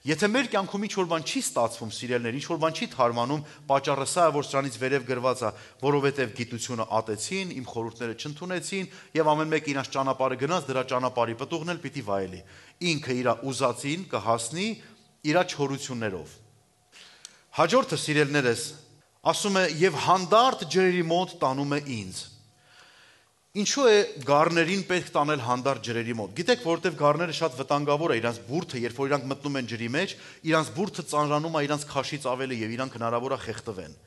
Եթե մեր կյանքում ինչ-որ բան չի ստացվում, սիրելիներ, ինչ-որ բան չի թարմանում, պատճառը սա է, որ սրանից վերև գրված է, որովհետև գիտությունը ատեցին, իմ խորհուրդները չընդունեցին, եւ ամեն մեկ իրաց ճանապարհը գնաց, դրա ճանապարհի պտուղն էլ պիտի վայելի։ Ինքը իր ուզածին կհասնի իր չորություններով։ Հաջորդը, սիրելիներս, ասում է, եւ հանդարտ ջրերի մոտ տանում է ինձ։ Ինչու է գառներին պետք տանել հանդարտ ջրերի մոտ։ Գիտեք, որովհետև գառները շատ վտանգավոր է, իրանց բուրդը, երբ որ իրանք մտնում են ջրի մեջ, իրանց բուրդը ծանրանում է իրանց քաշից ավելի եւ իրանք հնարավոր է խեղդվեն։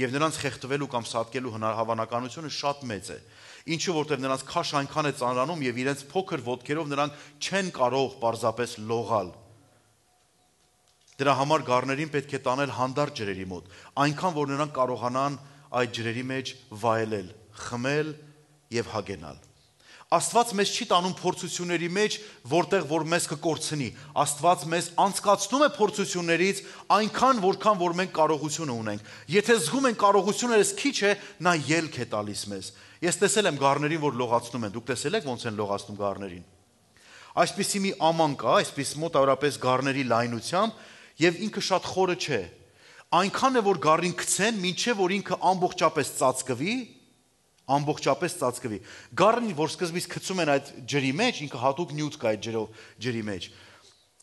Եվ նրանց խեղդվելու կամ սատկելու հավանականությունը շատ մեծ է։ Ինչու որովհետև նրանց քաշ այնքան է ծանրանում եւ իրենց փոքր ոտքերով նրանք չեն կարող պարզապես լողալ։ Դրա համար գառներին պետք է տանել հանդարտ ջրերի մոտ, այնքան որ նրանք կարողանան այդ ջրերի մեջ վայելել, խմել եւ հագենալ։ Աստված մեզ չի տանում փորձությունների մեջ, որտեղ որ մեզ կկորցնի։ Աստված մեզ անցկացնում է փորձություններից այնքան, որքան որ մենք կարողություն ունենք։ Եթե զգում ենք կարողություններս քիչ է, նա ելք է տալիս մեզ։ Ես տեսել եմ գառներին, որ լողացնում են։ Դուք տեսել եք ոնց են լողացնում գառներին։ Այսպիսի մի աման կա, այսպես մոտավորապես գառների լայնությամբ, եւ ինքը շատ խորը չէ։ Այնքան է, որ գառին գցեն, մինչեւ որ ինքը ամբողջապես ծածկվի։ Գառին, որ սկզբից գցում են այդ ջրի մեջ, ինքը հատուկ նյութ կա այդ ջրի մեջ։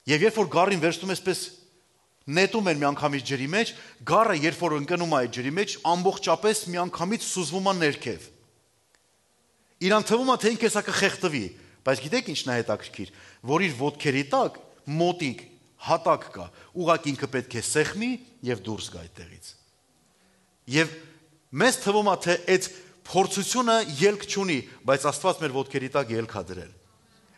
Եվ երբ որ գառին վերցնում այսպես նետում են միանգամից ջրի մեջ, գառը երբ որ ընկնում է այդ ջրի մեջ, ամբողջապես միանգամից սուզվում է ներքև։ Իրան թվում է, թե ինքը հեսա կխեղդվի, բայց գիտեք ինչն է հետաքրքիր, որ իր ոտքերի տակ մոտիկ հատակ կա, ուղղակի ինքը պետք է սեղմի եւ դուրս գա այդտեղից։ Եվ մեզ թվում է, թե այդ փորձությունը ելք չունի, բայց Աստված մեր ոտքերի տակ ելք է դրել։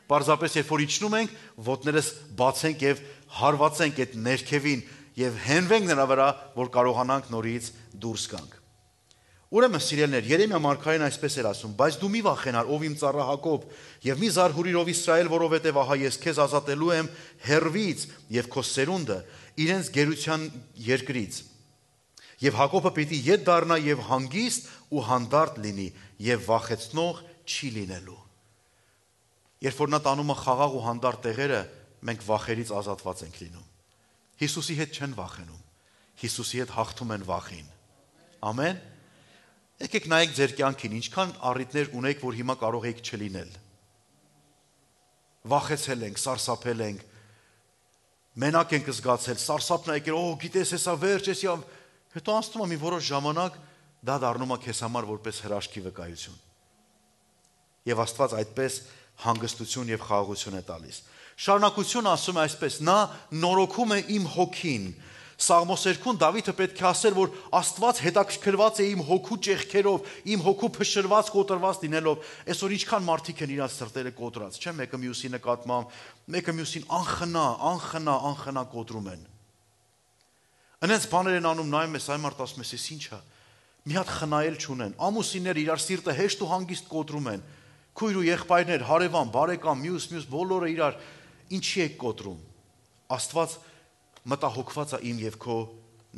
Պարզապես երբ որ իջնում ենք, ոտներս բացենք եւ հարվածենք այդ ներքևին եւ հենվենք նրա վրա, որ կարողանանք նորից դուրս գանք։ Ուրեմն սիրելիներ, Երեմիա մարգարեն այսպես էր ասում. «Բայց դու մի վախենար, ով իմ ծառա Հակոբ, եւ մի զարհուրիր ով Իսրայել, որովհետեւ ահա ես քեզ ազատելու եմ հեռվից եւ քո սերունդը իրենց գերության երկրից։ Եվ Հակոբը պիտի ետ դառնա եւ հանգիստ ու հանդարտ լինի եւ վախեցնող չի լինելու»։ Երբ որ նա տանում է խաղաղ ու հանդարտ տեղերը, մենք վախերից ազատված ենք լինում։ Հիսուսի հետ չեն վախենում։ Հիսուսի հետ հաղթում են վախին։ Ամեն։ Եկեք նայեք ձեր կյանքին, ինչքան առիթներ ունեք, որ հիմա կարող եք չլինել։ Վախեցել ենք, սարսափել ենք, մենակ ենք զգացել, սարսափն է եկել, գիտես, հեսա վերջ, հետո անցնում է մի որոշ ժամանակ, դա դառնում է քեզ համար որպես հրաշքի վկայություն։ Եվ Աստված այդպես հանգստություն եւ խաղաղություն է տալիս։ Շարունակությունը ասում է այսպես. նա նորոգում է իմ հոգին։ Սաղմոսերքուն Դավիթը պետք է ասեր, որ Աստված հետաքրքրված է իմ հոգու ճեղքերով, իմ հոգու փշրված, կոտրված լինելով։ Այսօր ինչքան մարդիկ են իրաց սրտերը կոտրած, չէ՞, մեկը մյուսի նկատմամբ, մեկը մյուսին անխնա կոտրում են։ Այնպես բաներ են անում, նայում ես, այ մարդ ասում ես, ինչ է։ Մի հատ խնայել չունեն։ Ամուսիններ իրար սիրտը հեշտ ու հանգիստ կոտրում են։ Քույր ու եղբայրներ, հարևան, բարեկամ, մյուս բոլորը իրար ինչի եք կոտրում։ Աստված մտահոգված է իմ եւ քո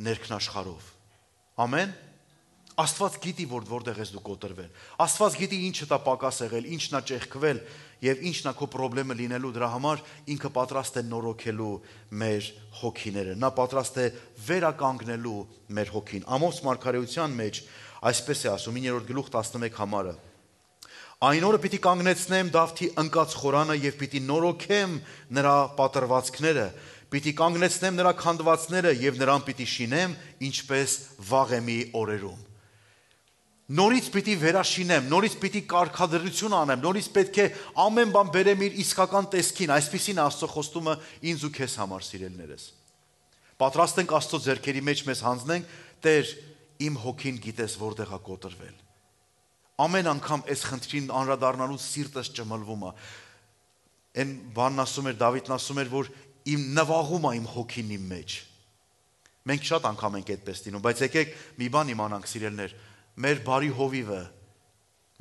ներքնաշխարհով։ Ամեն։ Աստված գիտի, որտեղ ես դու կոտրվել։ Աստված գիտի ինչը տա պակաս եղել, ինչն է ճեղքվել եւ ինչն է քո խնդրեմը լինելու, դրա համար ինքը պատրաստ է նորոգելու մեր հոգիները։ Նա պատրաստ է վերականգնելու մեր հոգին։ Ամոս մարգարեության մեջ այսպես է ասում 9-րդ գլուխ 11 համարը. «Այն օրը պիտի կանգնեցնեմ Դավթի ընկած խորանը եւ պիտի նորոգեմ նրա պատրվածքները, պիտի կանգնեցնեմ նրա քանդվածները եւ նրան պիտի շինեմ, ինչպես վաղեմի օրերում»։ Նորից պիտի վերաշինեմ, նորից պիտի կարգադրություն անեմ, նորից պետք է ամեն բան բերեմ իր իսկական տեսքին, այսպիսին Աստծո խոստումը ինձ ու քեզ համար, սիրելիներս։ Պատրաստ ենք Աստծո ձեռքերի մեջ մեզ հանձնենք, Տեր, իմ հոգին գիտես որտեղ է կոտրվել։ Ամեն անգամ այս խնդրին անդրադառնալուց սիրտս ճմլվում է։ Այն բանն ասում էր, Դավիթն ասում էր, որ իմ նվաղում է իմ հոգին իմ մեջ։ Մենք շատ անգամ ենք այդպես լինում, բայց եկեք մի բան իմանանք, սիրելիներ, մեր բարի հովիվը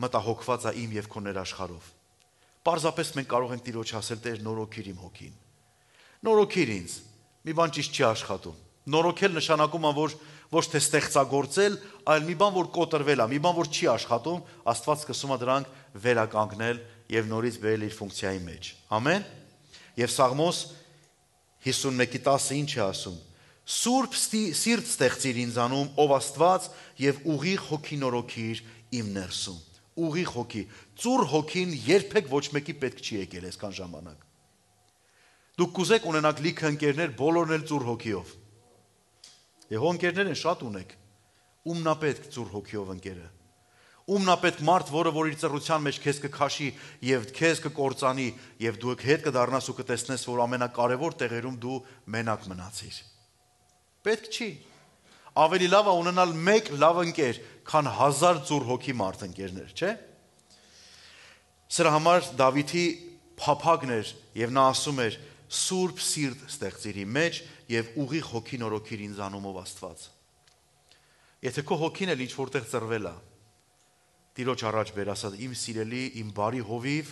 մտահոգված է իմ եւ քո ներաշխարհով։ Պարզապես մենք կարող ենք Տիրոջ ասել, Տեր, նորոգիր իմ հոգին։ Նորոգիր ինձ։ Մի բան ճիշտ չի աշխատում։ Նորոգել նշանակում է, որ ոչ թե ստեղծագործել, այլ մի բան, որ կոտրվել է, մի բան, որ չի աշխատում, Աստված սկսում է դրանք վերականգնել եւ նորից բերել իր ֆունկցիայի մեջ։ Ամեն։ Եվ Սաղմոս 51:10 ինչ է ասում. «Սուրբ սիրտ ստեղծիր ինձանում, ով Աստված, եւ ուղիղ հոգի նորոգիր իմ ներսում»։ Ուղիղ հոգի, ծուռ հոգին երբեք ոչ մեկի պետք չի եկել այսքան ժամանակ։ Դուք կուզեք ունենաք լիքը ընկերներ, բոլորն էլ ծուռ հոգիով։ Եվ ընկերներ են շատ ունեք։ Ումն է պետք ծուռ հոգիով ընկերը։ Ումն է պետք մարդ, որը որ իր ծռության մեջ քեզ կքաշի եւ քեզ կկործանի եւ դու հետ կդառնաս ու կտեսնես, որ ամենակարևոր տեղերում դու մենակ մնացիր։ Պետք չի։ Ավելի լավ է ունենալ մեկ լավ ընկեր, քան 1000 ծուռ հոգի մարդ ընկերներ, չէ՞։ Սրա համար Դավիթի փափագն էր եւ նա ասում էր. «Սուրբ սիրտ ստեղծիր իմ մեջ եւ ուղիղ հոգի նորոգիր ինձ անունով Աստված»։ Եթե քո հոգին էլ ինչ որտեղ ծրվել է, Տիրոջ առաջ բեր, ասած իմ սիրելի, իմ բարի հովիվ,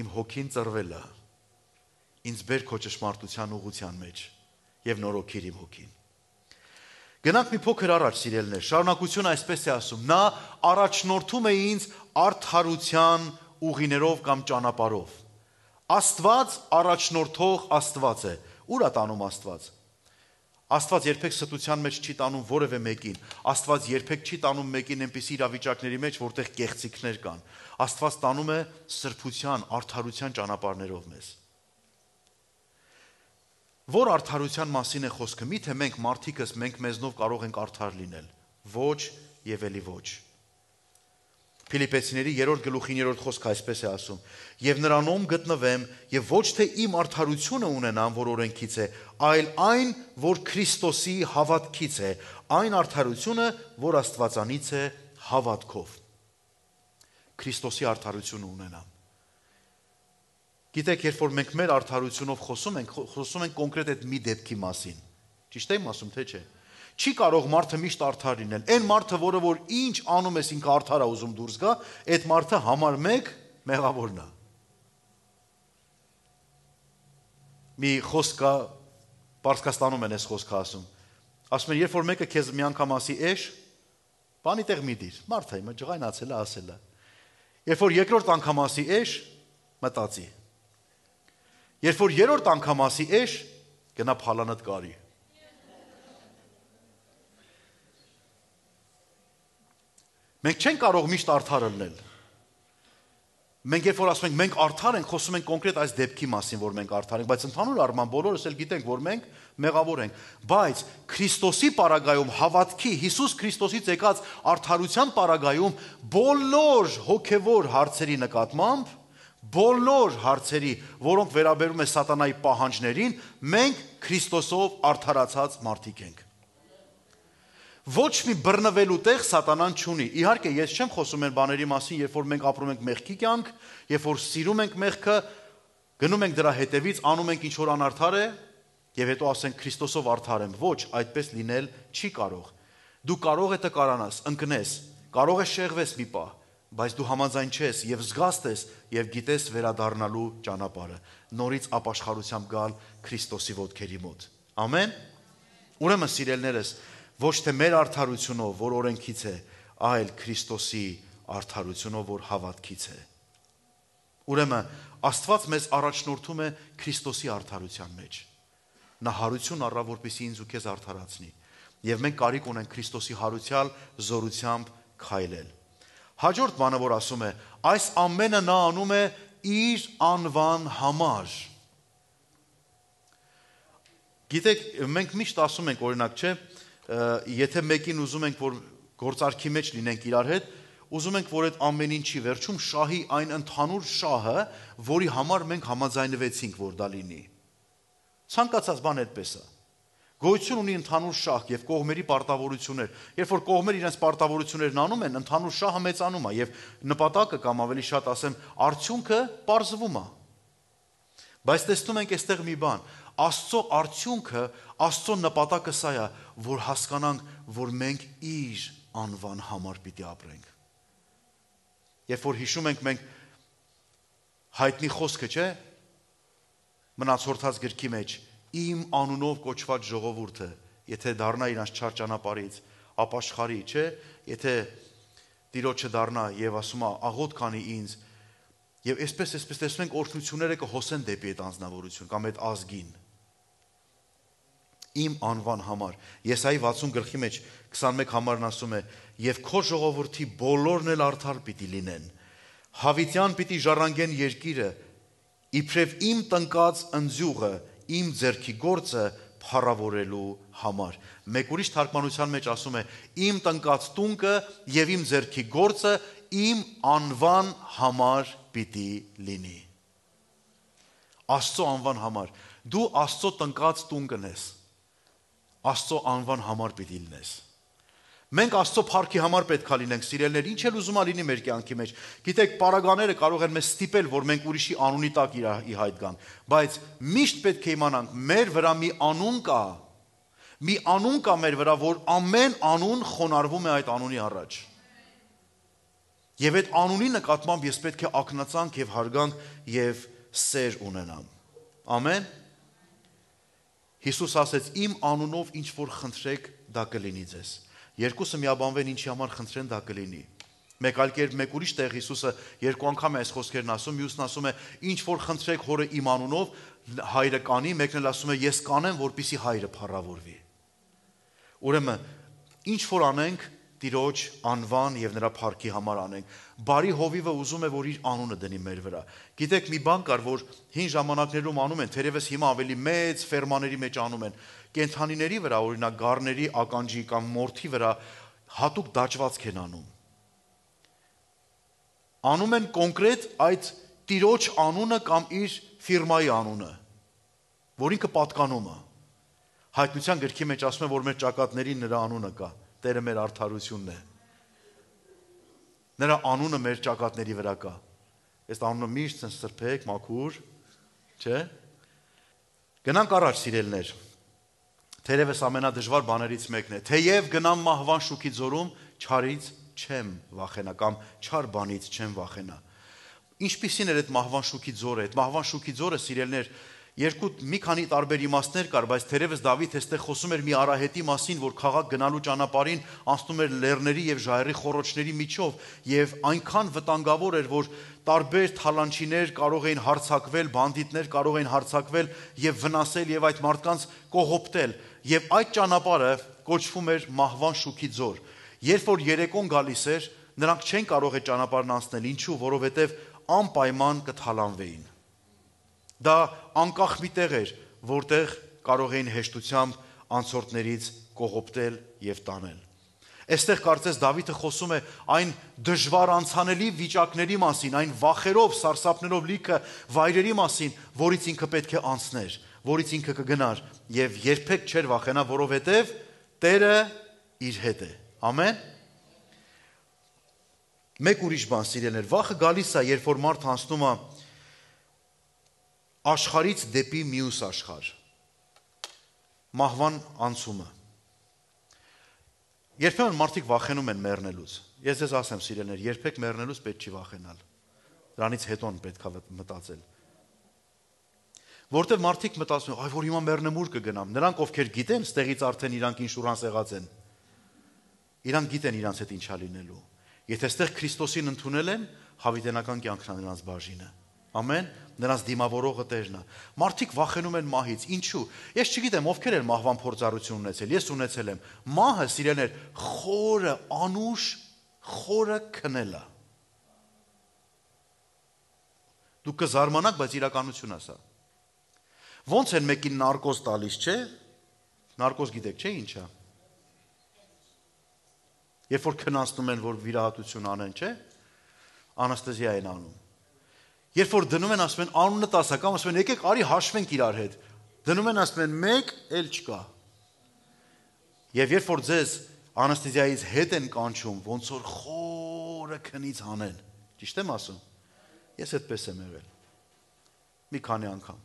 իմ հոգին ծրվել է։ Ինձ բեր քո ճշմարտության ուղղության մեջ եւ նորոգիր իմ հոգին։ Գնանք մի փոքր առաջ, սիրելիներ, շարունակությունը այսպես է ասում. նա առաջնորդում է ինձ արդարության ուղիներով կամ ճանապարհով։ Աստված առաջնորդող Աստված է։ Ուր է տանում Աստված։ Աստված երբեք ստության մեջ չի տանում որևէ մեկին։ Աստված երբեք չի տանում մեկին այնպիսի իրավիճակների մեջ, որտեղ կեղծիքներ կան։ Աստված տանում է սրբության, արդարության ճանապարհներով մեզ։ Որ արդարության մասին է խոսքը։ Միթե մենք մարդիկս մենք մեզնով կարող ենք արդար լինել։ Ոչ եւ ելի ոչ։ Փիլիպպեցիների 3-րդ գլուխի 9-րդ խոսքը այսպես է ասում. «Եվ նրանում գտնվեմ, եւ ոչ թե իմ արդարությունը ունենամ, որ օրենքից է, այլ այն, որ Քրիստոսի հավատքից է, այն արդարությունը, որ Աստվածանից է հավատքով»։ Քրիստոսի արդարությունը ունենամ։ Գիտեք, երբ որ մենք մեր արդարությունով խոսում ենք կոնկրետ այդ մի դեպքի մասին։ Ճիշտ եմ ասում, թե չէ։ Չի կարող մարդը միշտ արդար լինել։ Այն մարդը, որը որ ինչ անում ես ինքը արդար է ուզում դուրս գա, այդ մարդը համար 1 մեղավորն է։ Մի խոսք կա, Պարսկաստանում են այս խոսքը ասում։ Ասում են, երբ որ մեկը քեզ մի անգամ ասի էշ, բանի տեղ մի դիր, մարդը հիմա ջղայնացել է, ասել է։ Երբ որ երկրորդ անգամ ասի էշ, մտածի։ Երբ որ երրորդ անգամ ասի էշ, գնա փալանդ կարի։ Մենք չենք կարող միշտ արդար լինել։ Մենք երբ որ ասում ենք մենք արդար ենք, խոսում ենք կոնկրետ այս դեպքի մասին, որ մենք արդար ենք, բայց ընդհանուր առմամբ բոլորս էլ գիտենք, որ մենք մեղավոր ենք։ Բայց Քրիստոսի պարագայում հավատքի, Հիսուս Քրիստոսից եկած արդարության պարագայում բոլոր հոգևոր հարցերի նկատմամբ, բոլոր հարցերի, որոնք վերաբերում է սատանայի պահանջներին, մենք Քրիստոսով արդարացած մարդիկ ենք։ Ոչ մի բռնվելու տեղ սատանան չունի։ Իհարկե, ես չեմ խոսում այն բաների մասին, երբ որ մենք ապրում ենք մեղքի կյանք, երբ որ սիրում ենք մեղքը, գնում ենք դրա հետևից, անում ենք ինչ որ անարդար է, եւ հետո ասենք Քրիստոսով արդար եմ։ Ոչ, այդպես լինել չի կարող։ Դու կարող է տկարանաս, ընկնես, կարող է շեղվես մի պահ, բայց դու համաձայն չես եւ զգաստ ես եւ գիտես վերադառնալու ճանապարհը, նորից ապաշխարությամբ գալ Քրիստոսի ոտքերի մոտ։ Ամեն։ Ուրեմն սիրելիներս, ոչ թե մեր արդարությունով, որ օրենքից է, այլ Քրիստոսի արդարությունով, որ հավատքից է։ Ուրեմն Աստված մեզ առաջնորդում է Քրիստոսի արդարության մեջ։ Նա հարություն առավ, որպեսզի ինձ ու քեզ արդարացնի, եւ մենք կարիք ունենք Քրիստոսի հարությամբ, զորությամբ քայլել։ Հաջորդ բանը, որ ասում է, այս ամենը նա անում է իր անվան համար։ Գիտեք, մենք միշտ ասում ենք, օրինակ, չէ, եթե մեկին ուզում ենք, որ գործարքի մեջ լինենք իրար հետ, ուզում ենք, որ այդ ամեն ինչի վերջում շահի այն ընդհանուր շահը, որի համար մենք համաձայնվեցինք, որ դա լինի։ Ցանկացած բան այդպես է։ Գոյություն ունի ընդհանուր շահ եւ կողմերի պարտավորություններ։ Երբ որ կողմերը իրենց պարտավորություններն անում են, ընդհանուր շահը մեծանում է եւ նպատակը կամ ավելի շատ ասեմ, արդյունքը պարզվում է։ Բայց տեսնում ենք այստեղ մի բան, Աստծո արդյունքը, Աստծո նպատակը սա է, որ հասկանանք, որ մենք իր անվան համար պիտի ապրենք։ Երբ որ հիշում ենք մենք հայտնի խոսքը, չէ՞, մնացորդած գրքի մեջ, իմ անունով կոչված ժողովուրդը, եթե դառնա իրանց չար ճանապարհից, ապաշխարի, չէ՞, եթե Տիրոջը դառնա եւ ասում է աղոտ քանի ինձ, եւ այսպես տեսնում ենք օրհնությունները կհոսեն դեպի այդ անձնավորություն կամ այդ ազգին։ Իմ անվան համար։ Եսայի 60 գլխի մեջ 21 համարն ասում է. «Եվ քո ժողովրդի բոլորն էլ արդար պիտի լինեն, հավիտյան պիտի ժառանգեն երկիրը, իբրև իմ տնկած ընձյուղը, իմ ձեռքի գործը փառավորելու համար»։ Մեկ ուրիշ թարգմանության մեջ ասում է. «Իմ տնկած տունկը եւ իմ ձեռքի գործը իմ անվան համար պիտի լինի»։ Աստծո անվան համար։ Դու Աստծո տնկած տունկն ես։ Աստծո անվան համար պիտի լինես։ Մենք Աստծո փառքի համար պետք է լինենք, սիրելիներ, ինչ էլ ուզում լինի մեր կյանքի մեջ։ Գիտեք, պարագաները կարող են մեզ ստիպել, որ մենք ուրիշի անունի տակ ի հայտ գան, բայց միշտ պետք է իմանանք, մեր վրա մի անուն կա, մեր վրա, որ ամեն անուն խոնարհվում է այդ անունի առաջ։ Եվ այդ անունի նկատմամբ ես պետք է ակնածանք եւ հարգանք եւ սեր ունենամ։ Ամեն։ Հիսուս ասեց. «Իմ անունով ինչ որ խնդրեք, դա կլինի ձեզ»։ Երկուսը միաբանվեն ինչի համար խնդրեն, դա կլինի։ Մեկ այլ կերպ, մեկ ուրիշ տեղ Հիսուսը երկու անգամ է այս խոսքերն ասում, մյուսն ասում է, ինչ որ խնդրեք հորը իմ անունով, հայրը կանի, մեկն էլ ասում է, ես կանեմ, որպեսզի հայրը փառավորվի։ Ուրեմն, ինչ որ անենք, Տիրոջ անվան եւ նրա փառքի համար անենք։ Բարի հովիվը ուզում է, որ իր անունը դնի մեր վրա։ Գիտեք, մի բան կար, որ հին ժամանակներում անում են, թերևս հիմա ավելի մեծ ֆերմաների մեջ անում են, կենդանիների վրա, օրինակ գառների, ականջի կամ մորթի վրա հատուկ դաջվածք են անում։ Անում են կոնկրետ այդ Տիրոջ անունը կամ իր ֆիրմայի անունը, որ ինքը պատկանում է։ Հայտնության գրքի մեջ ասում է, որ մեր ճակատներին նրա անունը կա, Տերը մեր արդարությունն է։ Նրա անունը մեր ճակատների վրա կա։ Այս անունը միշտ սրբեք, մաքուր, չէ՞։ Գնանք առաջ, սիրելիներ։ Թերևս ամենադժվար բաներից մեկն է։ Թեև գնամ մահվան շուքի ձորում, չարից չեմ վախենա կամ չար բանից չեմ վախենա։ Ինչպիսին էր այդ մահվան շուքի ձորը։ Այդ մահվան շուքի ձորը, սիրելիներ, մի քանի տարբեր իմաստներ կար, բայց թերևս Դավիթ այստեղ խոսում էր մի արահետի մասին, որ քաղաք գնալու ճանապարհին անցնում էր լեռների եւ ժայռի խոռոչների միջով եւ այնքան վտանգավոր էր, որ տարբեր թալանչիներ կարող էին հարձակվել, բանդիտներ կարող էին հարձակվել եւ վնասել եւ այդ մարդկանց կողոպտել, եւ այդ ճանապարհը կոչվում էր մահվան շուքի ձոր։ Երբ որ երեկոն գալիս էր, նրանք չեն կարող այդ ճանապարհն անցնել, ինչու, որովհետեւ անպայման կթալանվեին։ Դա անկախ մի տեղ էր, որտեղ կարող էին հեշտությամբ անցորդներից կողոպտել եւ տանել։ Այստեղ կարծես Դավիթը խոսում է այն դժվար անցանելի վիճակների մասին, այն վախերով, սարսափներով լիքը վայրերի մասին, որից ինքը պետք է անցներ, որից ինքը կգնար եւ երբեք չէր վախենա, որովհետեւ Տերը իր հետ է։ Ամեն։ Մեկ ուրիշ բան, սիրելիներ, վախը գալիս է, երբ որ մարդ անցնում է աշխարհից դեպի մյուս աշխարհ։ Մահվան անցումը։ Երբեմն մարդիկ վախենում են մեռնելուց։ Ես ձեզ ասեմ, սիրելիներ, երբեք մեռնելուց պետք չի վախենալ։ Դրանից հետո պետք է մտածել։ Որտեղ մարդիկ մտածում են, այ որ հիմա մեռնեմ ուր կգնամ։ Նրանք ովքեր գիտեն, ստեղից արդեն իրանք ինշուրանս եղած են։ Իրանք գիտեն իրանց հետ ինչա լինելու։ Եթե ստեղ Քրիստոսին ընդունել են, հավիտենական կյանքն է նրանց բաժինը։ Ամեն, նրանց դիմավորողը Տերն է։ Մարդիկ վախենում են մահից։ Ինչու՞։ Ես չգիտեմ ովքեր են մահվան փորձառություն ունեցել։ Ես ունեցել եմ։ Մահը, սիրելիներ, խորը, անուշ, խորը քնել է։ Դուք կզարմանաք, բայց իրականություն է սա։ Ոնց են մեկին նարկոզ տալիս, չէ՞։ Նարկոզ գիտեք, չէ՞ ինչ է։ Երբ որ քննացնում են, որ վիրահատություն անեն, չէ՞։ Անաստեզիա են անում։ Երբ որ դնում են, ասում են անունը 10, կամ ասում են եկեք արի հաշվենք իրար հետ։ Դնում են, ասում են 1 էլ չկա։ Եվ երբ որ ձեզ անաստեզիայից հետ են կանչում, ոնց որ խորը քնից հանեն։ Ճիշտ եմ ասում։ Ես այդպես եմ եղել։ Մի քանի անգամ։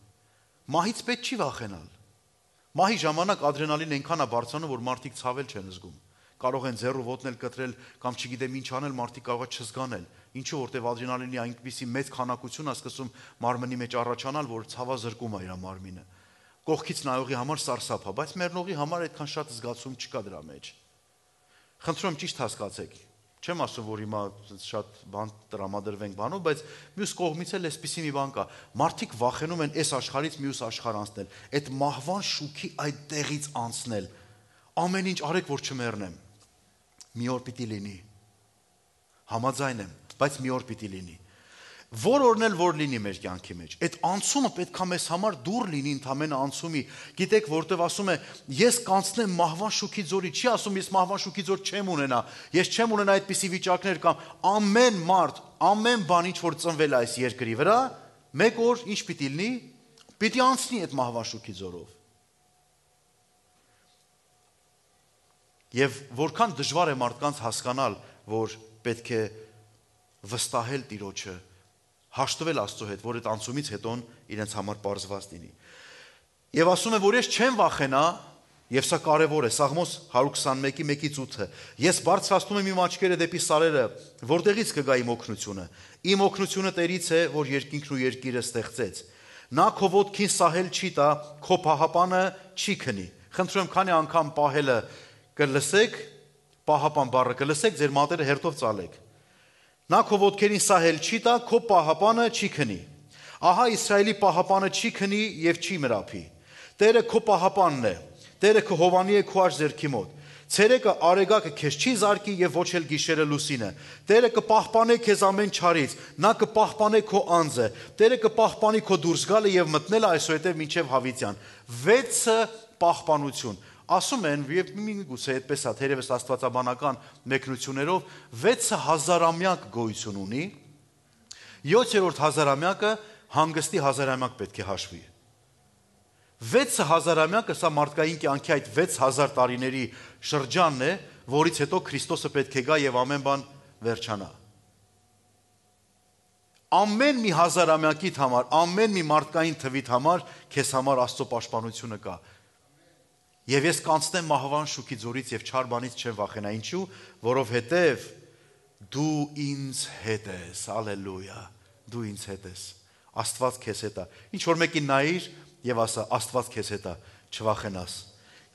Մահից պետք չի վախենալ։ Մահի ժամանակ ադրենալինը այնքան է բարձրանում, որ մարդիկ ցավել չեն զգում։ Կարող են ձեռու ոտնել կտրել կամ չգիտեմ ինչ անել, մարդիկ կարող է չզգանել։ Ինչու, որտեղ ադրենալինի այնպիսի մեծ քանակություն է սկսում մարմնի մեջ առաջանալ, որ ցավազրկում է իր մարմինը։ Կողքից նայողի համար սարսափ է, բայց մեռնողի համար այդքան շատ զգացում չկա դրա մեջ։ Խնդրում եմ ճիշտ հասկացեք։ Չեմ ասում, որ հիմա շատ բան տրամադրվենք բանով, բայց մյուս կողմից էլ էսպիսի մի բան կա։ Մարդիկ վախենում են այս աշխարհից մյուս աշխարհ անցնել, այդ մահվան շուքի այդ տեղից անցնել։ Ամեն ինչ արեք, որ չմեռնեմ։ Մի օր պիտի լինի։ Համաձայն եմ, բայց մի օր պիտի լինի։ Որ օրն էլ որ լինի մեր կյանքի մեջ, այդ անցումը պետք է մեզ համար դուր լինի, ընդամենը անցումի։ Գիտեք, որտեվ ասում է, ես կանցնեմ մահվան շուքի ձորի, չի ասում ես մահվան շուքի ձոր չեմ ունենա, ես չեմ ունենա այդպիսի վիճակներ կամ ամեն մարդ, ամեն բան ինչ որ ծնվել է այս երկրի վրա, մեկ օր ինչ պիտի լինի, պիտի անցնի այդ մահվան շուքի ձորով։ Եվ որքան դժվար է մարդկանց հասկանալ, որ պետք է վստահել Տիրոջը, հաշտվել Աստծո հետ, որ այդ անցումից հետո իրենց համար պարզված լինի։ Եվ ասում է, որ ես չեմ վախենա, եւ սա կարեւոր է, Սաղմոս 121:1-8-ը։ Ես բարձրացնում եմ իմ աչքերը դեպի սարերը, որտեղից կգա իմ օգնությունը։ Իմ օգնությունը Տերից է, որ երկինքն ու երկիրը ստեղծեց։ Նա քո ոտքին սահել չի տա, քո պահապանը չի քնի։ Խնդրում եմ, քանի անգամ պահելը կլսեք, պահապան բառը կլսեք, ձեր մատերը հերթով ծալեք։ Նա քո ոտքերին սահել չի տա, քո պահապանը չի քնի։ Ահա Իսրայելի պահապանը չի քնի եւ չի մրափի։ Տերը քո պահապանն է, Տերը քո հովանի է քո ձեռքի մոտ։ Ցերեկը արեգակը քեզ չի զարկի եւ ոչ էլ գիշերը լուսինը։ Տերը կպահպանե քեզ ամեն չարից, նա կպահպանե քո անձը, Տերը կպահպանի քո դուրս գալը եւ մտնելը այսուհետեւ մինչեւ հավիտյան։ 6 պահպանություն։ Ասում են, եւ միգուցե այդպես է, թերևս աստվածաբանական մեկնություններով 6000-ամյակ գոյություն ունի։ 7-րդ հազարամյակը հանգստի հազարամյակ պետք է հաշվի։ 6000-ամյակը սա մարդկային կյանքի այդ 6000 տարիների շրջանն է, որից հետո Քրիստոսը պետք է գա եւ ամեն բան վերջանա։ Ամեն մի հազարամյակիդ համար, ամեն մի մարդկային թվիդ համար քեզ համար Աստծո պաշտպանությունը կա։ Եվ ես կանցնեմ մահվան շուքի ձորից եւ չար բանից չեմ վախենա, ինչու, որովհետեւ դու ինձ հետ ես, հալելույա, դու ինձ հետ ես, Աստված քեզ հետ է։ Ինչ որ մեկին նայիր եւ ասա, Աստված քեզ հետ է, չվախենաս։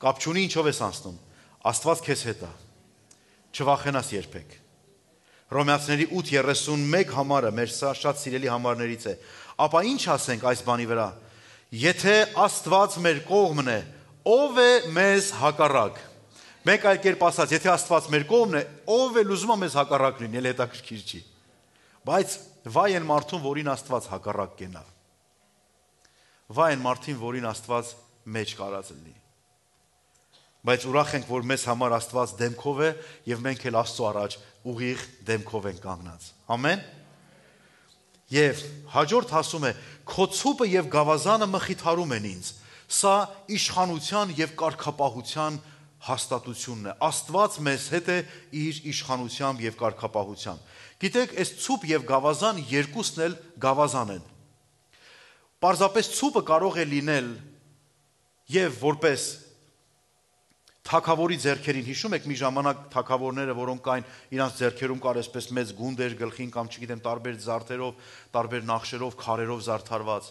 Կապ չունի ինչով ես անցնում, Աստված քեզ հետ է, չվախենաս երբեք։ Հռոմեացիների 8:31 համարը մեր սա շատ սիրելի համարներից է։ Ապա ինչ ասենք այս բանի վրա։ Եթե Աստված մեր կողմն է, ով է մեզ հակառակ։ Մեկ այլ կերպ ասած, եթե Աստված մեր կողմն է, ով է ուզում մեզ հակառակ լինի, էլ հետաքրքիր չի։ Բայց վայ են մարդուն, որին Աստված հակառակ կենա։ Վայ են մարդին, որին Աստված մեջ կարած լինի։ Բայց ուրախ ենք, որ մեզ համար Աստված դեմքով է եւ մենք էլ Աստծո առաջ ուղիղ դեմքով ենք կանգնած։ Ամեն։ Եվ հաջորդ ասում է. քո ցուպը եւ գավազանը մխիթարում են ինձ։ Սա իշխանության եւ կարգապահության հաստատությունն է։ Աստված մեզ հետ է իր իշխանությամբ եւ կարգապահությամբ։ Գիտեք, այս ցուպ եւ գավազան երկուսն էլ գավազան են։ Պարզապես ցուպը կարող է լինել եւ որպես թագավորի ձեռքերին, հիշում եք մի ժամանակ թագավորները, որոնք կային, իրանց ձեռքերում կար այսպես մեծ գունդեր գլխին կամ չգիտեմ տարբեր զարդերով, տարբեր նախշերով, քարերով զարդարված,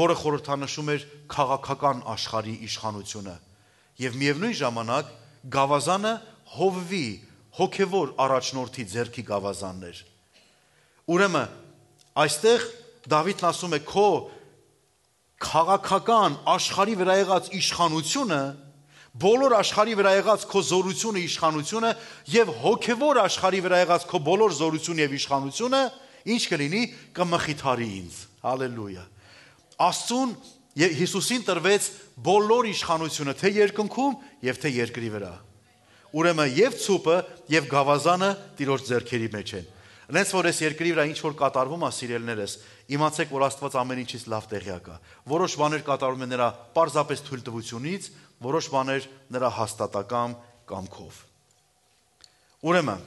որը խորհրդանշում էր քաղաքական աշխարհի իշխանությունը։ Եվ միևնույն ժամանակ գավազանը Հովվի հոգևոր առաջնորդի ձեռքի գավազանն էր։ Ուրեմն այստեղ Դավիթն ասում է քո քաղաքական աշխարհի վրա եղած իշխանությունը, բոլոր աշխարհի վրա եղած քո զորությունը, իշխանությունը եւ հոգևոր աշխարհի վրա եղած քո բոլոր զորությունը եւ իշխանությունը ինչ կլինի, կմխիթարի ինձ։ Հալելույա։ Աստծուն եւ Հիսուսին տրվեց բոլոր իշխանությունը, թե երկնքում եւ թե երկրի վրա։ Ուրեմն եւ ցուպը եւ գավազանը Տիրոջ ձեռքերի մեջ են։ Հենց որ այս երկրի վրա ինչ որ կատարվում է, սիրելիներս, իմացեք, որ Աստված ամեն ինչից լավ տեղյակ է։ Որոշ բաներ կատարվում են նրա պարզապես թույլտվությունից, որոշ բաներ նրա հաստատակամ կամքով։ Ուրեմն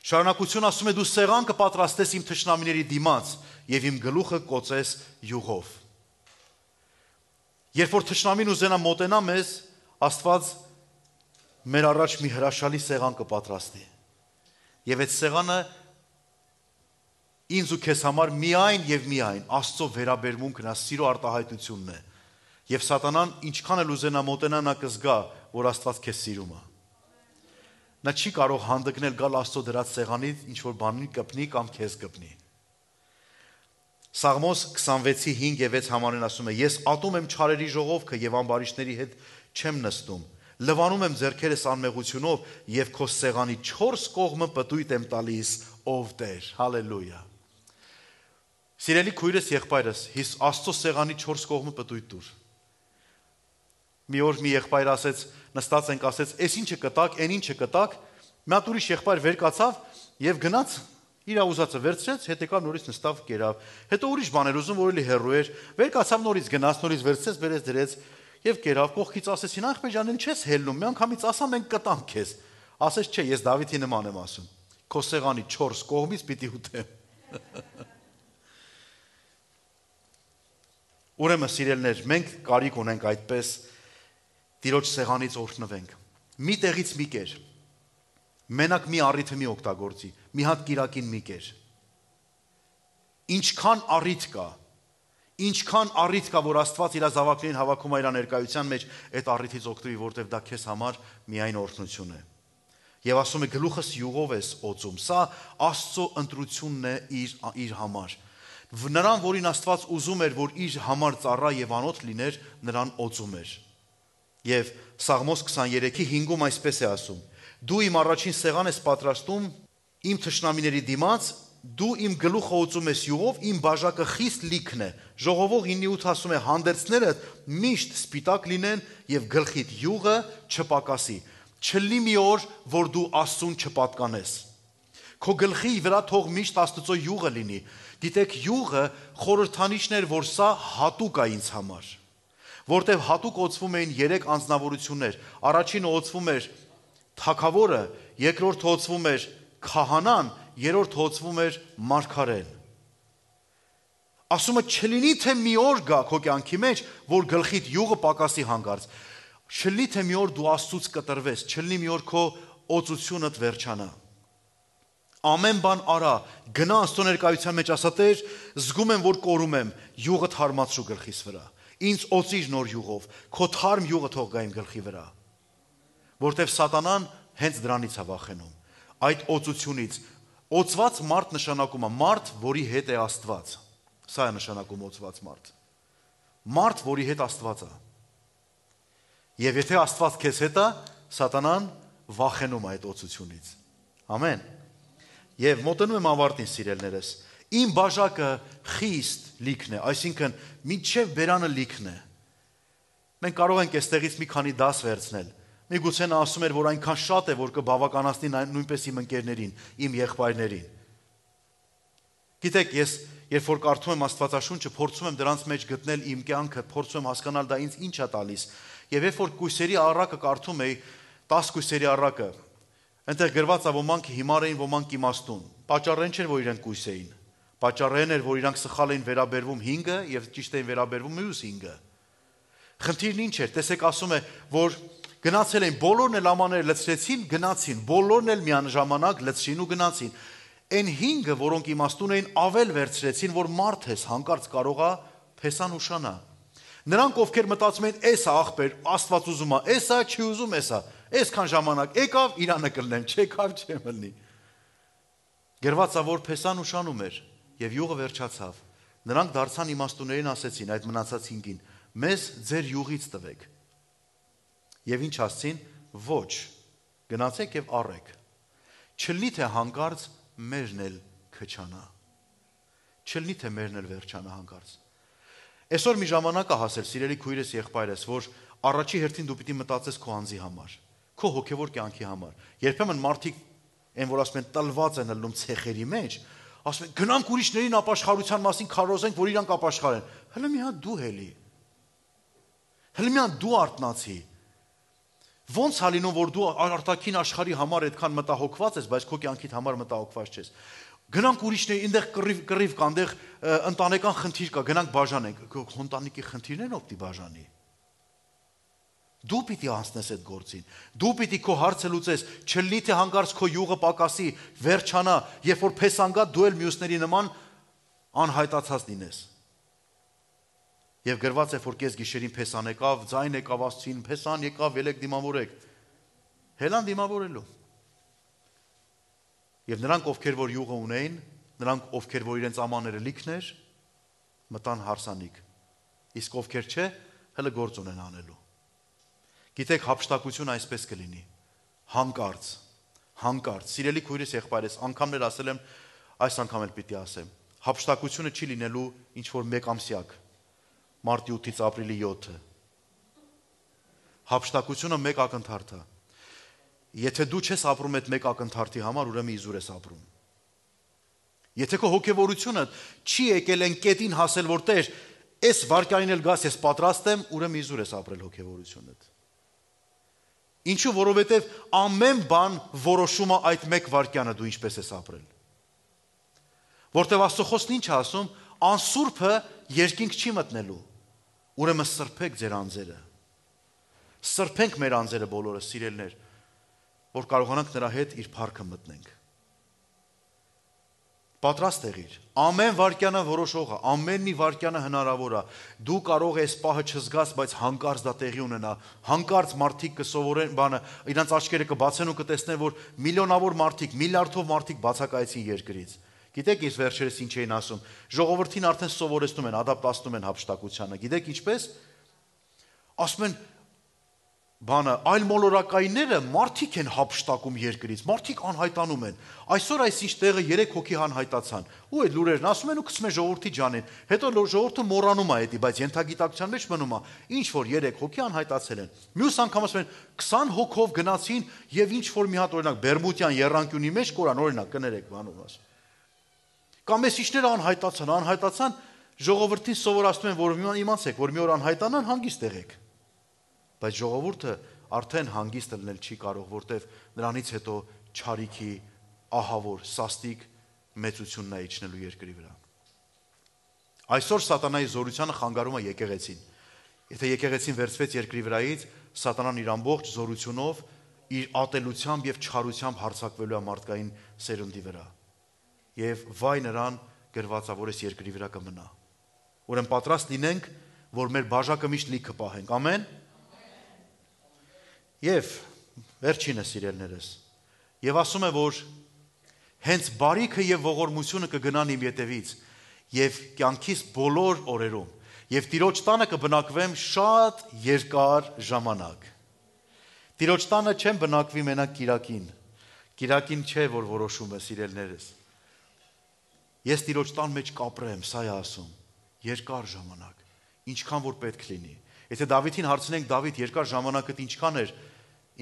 շարունակություն ասում է դու սեղան կպատրաստես իմ թշնամիների դիմաց եւ իմ գլուխը կոծես յուղով։ Երբ որ թշնամին ուզենա մոտենա մեզ, Աստված մեր առաջ մի հրաշալի սեղան կպատրաստի։ Եվ այդ սեղանը ինձ ու քեզ համար միայն եւ միայն Աստծո վերաբերմունքն է, սիրո արտահայտությունն է։ Եվ սատանան ինչքան էլ ուզենա մոտենա, նա կզգա, որ Աստված քեզ սիրում է։ Նա չի կարող հանդգնել գալ Աստծո դրած սեղանից ինչ որ բանի կպնի կամ քեզ կպնի։ Սաղմոս 26:5 եւ 6 համարն ասում է. Ես ատում եմ չարերի ժողովքը եւ ամբարիշտների հետ չեմ նստում։ Լվանում եմ ձեռքերս անմեղությունով եւ քո սեղանի 4 կողմը պտույտ եմ տալիս, ով Տեր։ Հալելույա։ Սիրելի քույրս, եղբայրս, Աստծո սեղանի 4 կողմը պտույտ տուր։ Մի օր մի եղբայր ասեց, նստած ենք, ասեց, «Էս ինչը կտակ, այն ինչը կտակ»։ Մի հատ ուրիշ եղբայր վեր կացավ եւ գնաց, իր ուզածը վերցրեց, հետ եկավ նորից նստավ, կերավ։ Հետո ուրիշ բաներ ուզում, որ էլի հեռու էր, վեր կացավ նորից գնաց, նորից վերցրեց, բերեց դրեց եւ կերավ։ Կողքից ասեցին, «Ախպեր ջան, չես հելնում, մի անգամից ասա մենք կտանք քեզ»։ Ասեց, «Չէ, ես Դավիթի նման եմ ասում։ Քո սեղանի 4 կողմից պիտի ուտեմ»։ Ուրեմն սիրելիներ, մենք կարիք ունենք այդպես Տիրոջ սեղանից օրհնվենք։ Մի տեղից մի կեր։ Մենակ մի առիթը մի օգտագործի, մի հատ կիրակին մի կեր։ Ինչքան առիթ կա, որ Աստված իր զավակներին հավաքում է իր ներկայության մեջ, այդ առիթից օգտվի, որտեղ դա քեզ համար միայն օրհնություն է։ Եվ ասում է գլուխս յուղով ես օծում։ Սա Աստծո ընտրությունն է իր համար։ Նրան, որին Աստված ուզում էր, որ իր համար ծառա եւ անոթ լիներ, նրան օծում էր։ Եվ Սաղմոս 23:5-ում այսպես է ասում. Դու իմ առաջին սեղան ես պատրաստում իմ թշնամիների դիմաց, դու իմ գլուխը օծում ես յուղով, իմ բաժակը խիստ լիքն է։ Ժողովող 9:8 ասում է հանդերձներդ միշտ սպիտակ լինեն եւ գլխիդ յուղը չպակասի։ Չլինի մի օր, որ դու Աստծուն չպատկանես։ Քո գլխի վրա թող միշտ Աստծո յուղը լինի։ Գիտեք, յուղը խորհրդանիշն էր, որ սա հատուկ է ինձ համար։ Որտեւ հատուկ օծվում էին 3 անձնավորություններ։ Առաջինը օծվում էր թագավորը, երկրորդը օծվում էր քահանան, երրորդը օծվում էր մարգարեն։ Ասում է չլինի թե մի օր գա քո կյանքի մեջ, որ գլխիդ յուղը պակասի հանկարծ։ Չլինի թե մի օր դու Աստծուց կտրվես, չլինի մի օր քո օծությունդ վերջանա։ Ամեն բան արա, գնա Աստծո ներկայության մեջ, ասա Տեր, զգում եմ, որ կորում եմ, յուղը թարմացրու գլխիս վրա։ Ինձ օծիր նոր յուղով, քո թարմ յուղը թող գա իմ գլխի վրա։ Որտեվ սատանան հենց դրանից է վախենում, այդ օծությունից։ Օծված մարդ նշանակում է մարդ, որի հետ է Աստված։ Սա է նշանակում օծված մարդ։ Մարդ, որի հետ Աստված է։ Եվ եթե Աստված քեզ հետ է, սատանան վախենում է այդ օծությունից։ Ամեն։ Եվ մոտենում եմ ավարտին, սիրելիներս։ Իմ բաժակը խիստ լիքն է, այսինքն մինչև բերանը լիքն է։ Մենք կարող ենք այստեղից մի քանի դաս վերցնել։ Միգուցե նա ասում էր, որ այնքան շատ է, որ կբավականացնի նույնպես իմ ընկերներին, իմ եղբայրներին։ Գիտեք, ես երբ որ կարդում եմ Աստվածաշունչը, փորձում եմ դրանց մեջ գտնել իմ կյանքը, փորձում եմ հասկանալ դա ինձ ինչ է տալիս։ Եվ երբ որ կույսերի առակը կարդում էի, 10 կույսերի առակը, այնտեղ գրված է ոմանք հիմար էին, ոմանք իմաստուն։ Պատճառն չէր, որ իրենք կույս էին։ Պատճառն էր, որ իրանք սխալ էին վերաբերվում 5-ը եւ ճիշտ էին վերաբերվում մյուս 5-ը։ Խնդիրն ինչ էր։ Տեսեք, ասում է, որ գնացել էին, բոլորն էլ ամաները լցրեցին, գնացին, բոլորն էլ միաժամանակ լցրին ու գնացին։ Այն 5-ը, որոնք իմաստուն էին, ավել վերցրեցին, որ մարդ ես հանկարծ կարողա փեսան ուշանա։ Նրանք, ովքեր մտածում են, էսա աղբեր, Աստված ուզում է, էսա չի ուզում, էսա, այսքան ժամանակ եկավ, իրանը կլնեմ, չեկավ, չեմ լնի։ Գրված է, որ փեսան ուշանում էր եւ յուղը վերջացավ։ Նրանք դարձան իմաստուններին ասեցին այդ մնացած 5-ին. մեզ ձեր յուղից տվեք։ Եվ ինչ ասցին, ոչ, գնացեք եւ առեք։ Չլինի թե հանկարծ մերն էլ քչանա։ Չլինի թե մերն էլ վերջանա հանկարծ։ Այսօր մի ժամանակ է հասել, սիրելի քույրես, եղբայրես, որ առաջի հերթին դու պիտի մտածես քո անձի համար, քո հոգևոր կյանքի համար։ Երբեմն մարդիկ այն որ ասում են տլված են ելնում ցեխերի մեջ, ասում են գնանք ուրիշներին ապաշխարության մասին քարոզենք, որ իրանք ապաշխարեն։ Հələ մի հատ դու հելի։ Հələ մի հատ դու արտնացի։ Ոնց է լինում, որ դու արտաքին աշխարհի համար այդքան մտահոգված ես, բայց քո կյանքիդ համար մտահոգված չես։ Գնանք ուրիշների, այնտեղ կռիվ կա, այնտեղ ընտանեկան խնդիր կա, գնանք բաժանենք։ Քո ընտանիքի խնդիրն են ով պիտի բաժանի։ Դու պիտի անցնես այդ գործին։ Դու պիտի քո հարցը լուծես, չլինի թե հանկարծ քո յուղը պակասի, վերջանա, երբ որ փեսան գա, դու էլ մյուսների նման անհայտացած լինես։ Եվ գրված է, որ կես գիշերին փեսան եկավ, ձայն եկավ Աստծին, փեսան եկավ, ելեք դիմավորեք։ Հելան դիմավորելու։ Եվ նրանք, ովքեր որ յուղը ունեին, նրանք, ովքեր որ իրենց ամաները լիքն էր, մտան հարսանիք։ Իսկ ովքեր չէ, հələ գործ ունեն անելու։ Գիտեք, հափշտակություն այսպես կլինի։ Հանկարծ, սիրելի քույրես եղբայրես, անգամներ ասել եմ, այս անգամ էլ պիտի ասեմ։ Հափշտակությունը չի լինելու ինչ որ մեկ ամսյակ, մարտի 8-ից ապրիլի 7-ը։ Հափշտակությունը մեկ ակնթարթ է։ Եթե դու չես ապրում այդ մեկ ակնթարթի համար, ուրեմն իզուր ես ապրում։ Եթե քո հոգևորությունը չի եկել այն կետին հասել, որ Տեր, այս վարքյանին էլ գաս ես պատրաստ եմ, ուրեմն իզուր ես ապրել հոգևորությունդ։ Ինչու, որովհետև ամեն բան որոշում է այդ մեկ վարքյանը դու ինչպես ես ապրել։ Որտեվ Աստծո խոսքն ինչ է ասում, անսուրբը երկինք չի մտնելու։ Ուրեմն սրբեք ձեր անձերը։ Սրբենք մեր անձերը բոլորը, սիրելիներ, որ կարողանանք նրա հետ իր փառքը մտնենք։ Պատրաստ եղիր։ Ամեն վարքյանը որոշող է, ամեն մի վարքյանը հնարավոր է։ Դու կարող ես պահը չզգաս, բայց հանկարծ դա տեղի ունենա։ Հանկարծ մարդիկ կսովորեն բանը, իրանց աչքերը կբացեն ու կտեսնեն, որ միլիոնավոր մարդիկ, միլիարդով մարդիկ բացակայեցին երկրից։ Գիտեք, ես վերջերս ինչ էին ասում։ Ժողովրդին արդեն սովորեցնում են, ադապտացնում են հափշտակությանը։ Գիտեք ինչպես։ Ասում են բանը, այլ մոլորակայինները մարդիկ են հափշտակում երկրից, մարդիկ անհայտանում են։ Այսօր այսինչ տեղը 3 հոգի անհայտացան։ Ու այդ լուրերն ասում են ու գցում են ժողովրդի ջանին։ Հետո ժողովուրդը մոռանում է դա, բայց ենթագիտակցության մեջ մնում է, ինչ որ 3 հոգի անհայտացել են։ Մյուս անգամ ասում են 20 հոգով գնացին եւ ինչ որ մի հատ օրինակ Բերմուդյան երանգյունի մեջ կորան, օրինակ կներեք բանում ասում։ Կամ էսիչները անհայտացան, ժողովրդին սովորացնում են, որ իմացեք, որ մի օր անհայտանան, հանգիստ եղեք։ Բայց ժողովուրդը արդեն հանգիստ լինել չի կարող, որտեվ նրանից հետո չարիքի ահավոր սաստիկ մեծությունն է իջնելու երկրի վրա։ Այսօր սատանայի զորությանը խանգարում է եկեղեցին։ Եթե եկեղեցին վերցվեց երկրի վրայից, սատանան իր ամբողջ զորությունով, իր ատելությամբ եւ չարությամբ հարձակվելու է մարդկային սերունդի վրա։ Եվ վայ նրան գրվածա, որ այս երկրի վրա կմնա։ Ուրեմն պատրաստ լինենք, որ մեր բաժակը միշտ լիքը պահենք։ Ամեն։ Եվ վերջինը սիրելիներս, եւ ասում է, որ հենց բարիքը եւ ողորմությունը կգնան իմ ետևից եւ կյանքիս բոլոր օրերում եւ Տիրոջ տանը կբնակվեմ շատ երկար ժամանակ։ Տիրոջ տանը չեմ բնակվի մենակ կիրակին։ Կիրակին չէ, որ որոշում է սիրելիներս։ Ես Տիրոջ տան մեջ կապրեմ, սա է ասում, երկար ժամանակ, ինչքան որ պետք լինի։ Եթե Դավիթին հարցնենք, Դավիթ երկար ժամանակը ինչքան էր,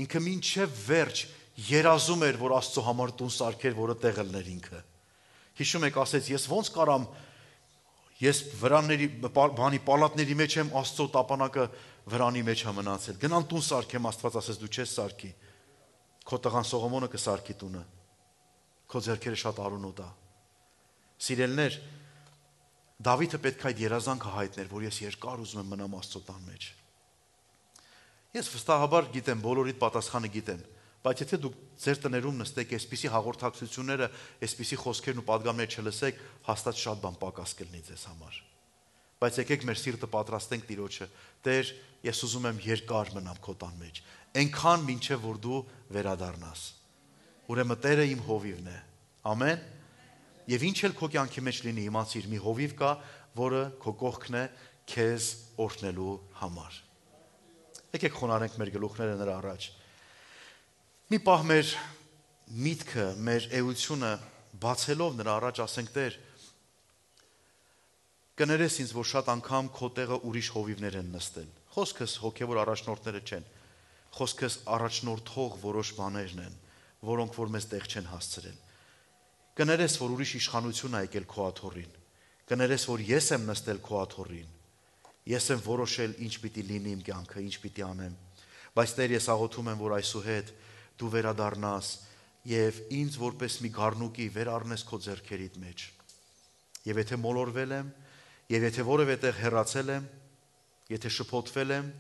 ինքը մինչև վերջ երազում էր, որ Աստծո համար տուն սարքեր, որը տեղը լներ ինքը։ Հիշում եք, ասեց, ես ոնց կարամ, ես վրանների, բանի պալատների մեջ եմ, Աստծո տապանակը վրանի մեջ է մնացել։ Գնան տուն սարքեմ, Աստված ասեց, դու չես սարքի։ Քո տղան Սողոմոնը կսարքի տունը։ Քո ձեռքերը շատ արունոտ է։ Սիրելիներ, Դավիթը պետք է այդ երազանքը հայտներ, որ ես երկար ուզում եմ մնամ Աստծո տան մեջ։ Ես վստահաբար գիտեմ, բոլորիդ պատասխանը գիտեն, բայց եթե դուք ձեր տներում նստեք, այսպիսի հաղորդակցությունները, այսպիսի խոսքերն ու պատգամներ չլսեք, հաստատ շատ բան պակաս կլինի ձեզ համար։ Բայց եկեք մեր սիրտը պատրաստենք Տիրոջը, Տեր, ես ուզում եմ երկար մնամ քո տան մեջ, այնքան մինչև որ դու վերադառնաս։ Ուրեմն Տերը իմ հովիվն է։ Ամեն։ Եվ ինչ էլ քո կյանքի մեջ լինի, իմացիր, մի հովիվ կա, որը քո կողքն է քեզ օրհնելու համար։ Եկեք խոնարհենք մեր գլուխները նրա առաջ։ Մի պահ մեր միտքը, մեր էությունը բացելով նրա առաջ ասենք, Տեր, կներես ինձ, որ շատ անգամ քո տեղը ուրիշ հովիվներ են նստել։ Խոսքս հոգևոր առաջնորդները չեն։ Խոսքս առաջնորդող որոշ բաներն են, որոնք որ մեզ տեղ չեն հասցրել։ Կներես, որ ուրիշ իշխանություն է եկել քո աթոռին։ Կներես, որ ես եմ նստել քո աթոռին։ Ես եմ որոշել ինչ պիտի լինի իմ կյանքը, ինչ պիտի անեմ։ Բայց Տեր, ես աղոթում եմ, որ այսուհետ դու վերադառնաս եւ ինձ որպես մի գառնուկի վերառնես քո ձեռքերիդ մեջ։ Եվ եթե մոլորվել եմ, եւ եթե որևէ տեղ հեռացել եմ, եթե շփոթվել եմ,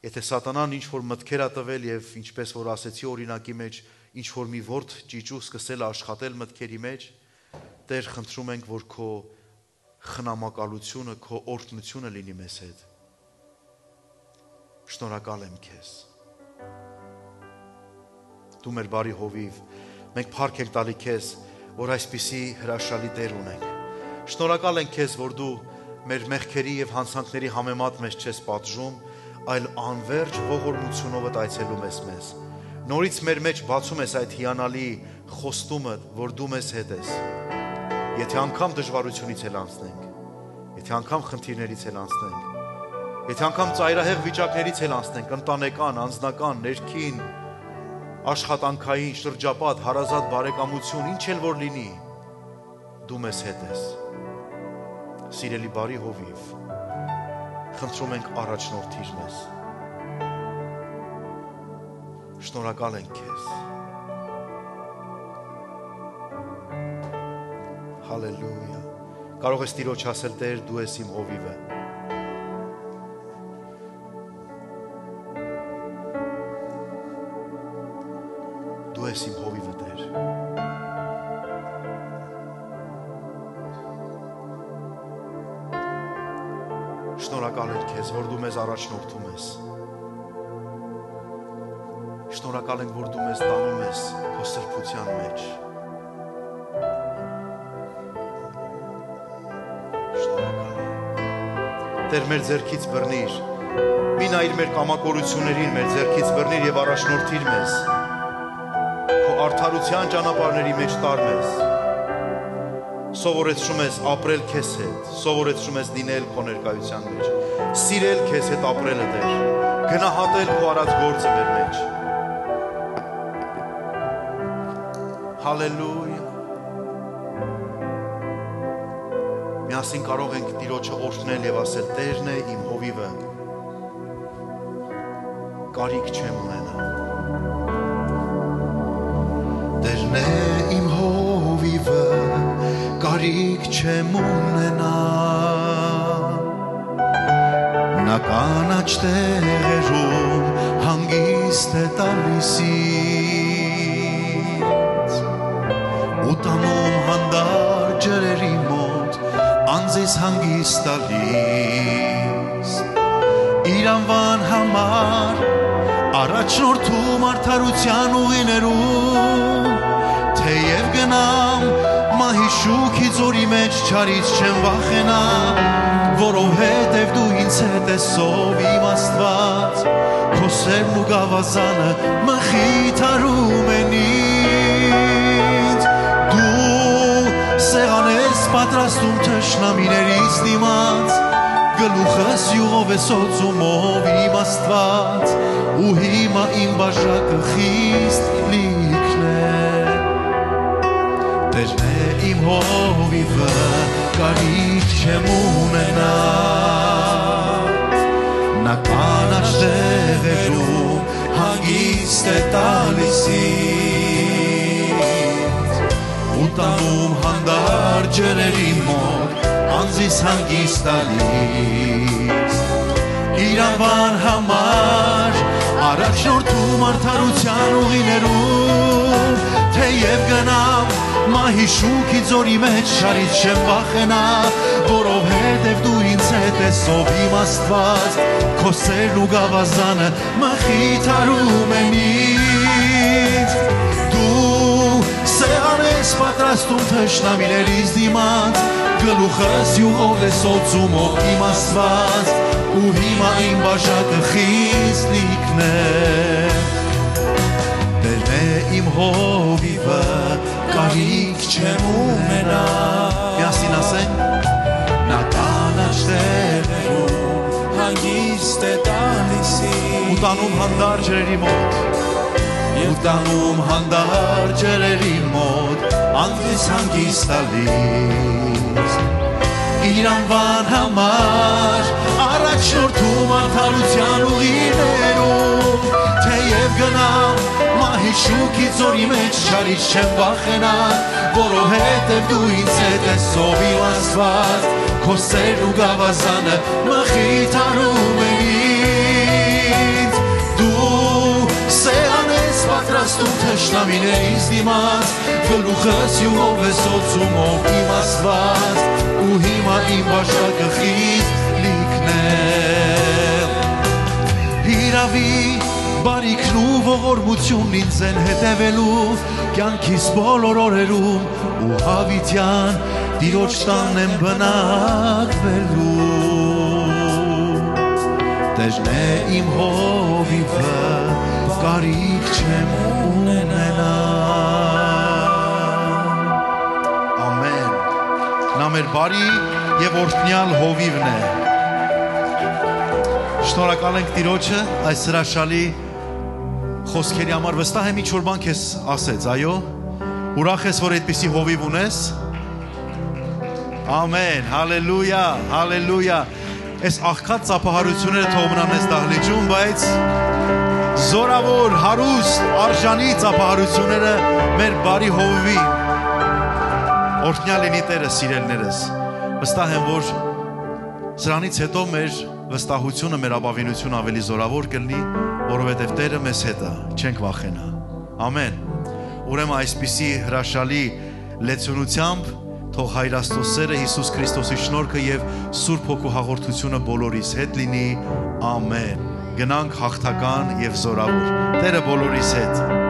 եթե սատանան ինչ որ մտքեր ա տվել եւ ինչպես որ ասեցի օրինակի մեջ, ինչ որ մի ворդ ճիճու սկսել աշխատել մտքերի մեջ, Տեր, խնդրում ենք, որ քո խնամակալությունը, քո օրհնությունը լինի մեզ հետ։ Շնորհակալ եմ քեզ։ Դու մեր բարի հովիվ, մենք փառք ենք տալի քեզ, որ այսպիսի հրաշալի Տեր ունենք։ Շնորհակալ ենք քեզ, որ դու մեր մեղքերի եւ հանցանքների համեմատ մեզ չես պատժում, այլ անverջ ողորմությունովդ այցելում ես մեզ։ Նորից մեր մեջ բացում ես այդ հիանալի խոստումը, որ դու մեզ հետ ես։ Եթե անգամ դժվարությունից էլ անցնենք, եթե անգամ խնդիրներից էլ անցնենք, եթե անգամ ծայրահեղ վիճակներից էլ անցնենք, ընտանեկան, անձնական, ներքին, աշխատանքային, շրջապատ, հարազատ բարեկամություն, ինչ էլ որ լինի, դու մեզ հետ ես։ Սիրելի բարի հովիվ, խնդրում ենք առաջնորդիր մեզ։ Շնորհակալ ենք քեզ։ Հալելույա։ Կարող ես Տիրոջ ասել, Տեր, դու ես իմ հովիվը։ Դու ես իմ հովիվը, Տեր։ Շնորհակալ ենք քեզ, որ դու մեզ առաջնորդում ես։ Շնորհակալ ենք, որ դու մեզ տանում ես քո սրբության մեջ։ Շնորհակալ եմ։ Տեր, մեր ձեռքից բռնիր։ Մի նայիր մեր կամակորություններին, մեր ձեռքից բռնիր եւ առաջնորդիր մեզ։ Քո արդարության ճանապարհների մեջ տար մեզ։ Սովորեցնում ես ապրել քեզ հետ, սովորեցնում ես լինել քո ներկայության մեջ, սիրել քեզ հետ ապրելը, Տեր, գնահատել քո արած գործը մեր մեջ։ Հալելույա։ Միասին կարող ենք Տիրոջը օրհնել եւ ասել. Տերն է իմ հովիվը, կարիք չեմ ունենա։ Տերն է իմ հովիվը, կարիք չեմ ունենա։ Նա կանաչ տեղերում հանգիստ է տալիս ինձ, ու տանում հանդարտ ջրերի մոտ անձիս հանգիստ տալիս։ Իր անվան համար առաջնորդում արդարության ուղիներում, թեև գնամ մահի շուքի ձորի մեջ, չարից չեմ վախենա, որովհետև դու ինձ հետ ես ով իմ Աստված, քո սերն ու գավազանը մխիթարում են ինձ։ Դու սեղան ես պատրաստում թշնամիներից դիմաց, գլուխս յուղով ես օծում ով իմ Աստված, ու հիմա իմ բաժակը խիստ լիքն է։ Տերն է իմ հովիվը, կարիք չեմ ունենա։ Նա կանաչ տեղերում հանգիստ է տալիս ինձ, ու տանում հանդարտ ջրերի մոտ անձիս հանգիստ տալիս։ Իր անվան համար առաջնորդում արդարության ուղիներում, թեև գնամ մահի շուքի ձորի մեջ, չարից չեմ վախենա, որովհետև դու ինձ հետ ես ով իմ Աստված, քո սերն ու գավազանը մխիթարում են ինձ։ Դու սեղան ես պատրաստում թշնամիներից դիմաց, գլուխս յուղով ես օծում ով իմ Աստված, ու հիմա իմ բաժակը խիստ լիքն է։ Տերն է իմ հովիվը, կարիք չեմ ունենա։ Միասին ասենք. Նա կանաչ տեղերում հանգիստ է տալիս ինձ, ու տանում հանդարտ ջրերի մոտ, ու տանում հանդարտ ջրերի մոտ անձիս հանգիստ տալիս։ Իր անվան համար առաջնորդում արդարության ուղիներում, թեև գնամ մահի շուքի ձորի մեջ, չարից չեմ վախենա, որովհետև դու ինձ հետ ես ով իմ Աստված, քո սերն ու գավազանը մխիթարում են ինձ։ Դու սեղան ես պատրաստում թշնամիներից դիմաց, գլուխս յուղով ես օծում ով իմ Աստված, ու հիմա իմ բաժակը խիստ լիքն է։ Հիրավի բարիքն ու ողորմությունն ինձ են հետևելու կյանքիս բոլոր օրերում, ու հավիտյան Տիրոջ տանն եմ բնակվելու։ Տերն է իմ հովիվը, կարիք չեմ ունենա։ Ամեն։ Նա մեր բարի եւ օրհնյալ հովիվն է։ Շնորհակալ ենք Տիրոջը այս հրաշալի խոսքերի համար։ Վստահ եմ ինչ-որ բան քեզ ասեց, այո։ Ուրախ ես, որ այդպիսի հովիվ ունես։ Ամեն, հալելույա, հալելույա։ Այս աղքատ ծափահարությունները թող մնան մեզ դահլիճում, բայց զորավոր, հարուստ, արժանի ծափահարությունները մեր բարի հովիվի օրհնյալ լինի Տերը, սիրելիներս։ Վստահ եմ, որ սրանից հետո մեր վստահությունը, մեր ապավինությունը ավելի զորավոր կլինի, որովհետև Տերը մեզ հետ է, չենք վախենա։ Ամեն։ Ուրեմն այսպիսի հրաշալի լեցունությամբ Թող Հայր Աստծո սերը, Հիսուս Քրիստոսի շնորհքը եւ Սուրբ Հոգու հաղորդությունը բոլորիս հետ լինի։ Ամեն։ Գնանք հաղթական եւ զորավոր։ Տերը բոլորիս հետ։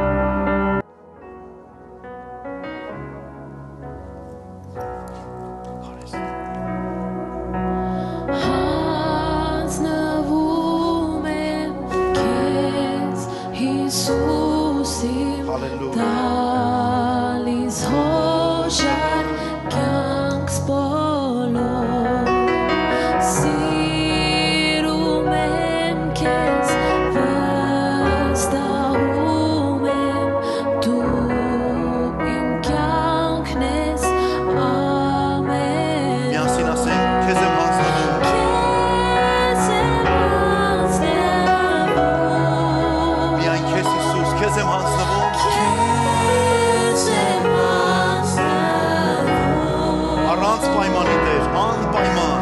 Առանց պայմանի Տեր, անպայման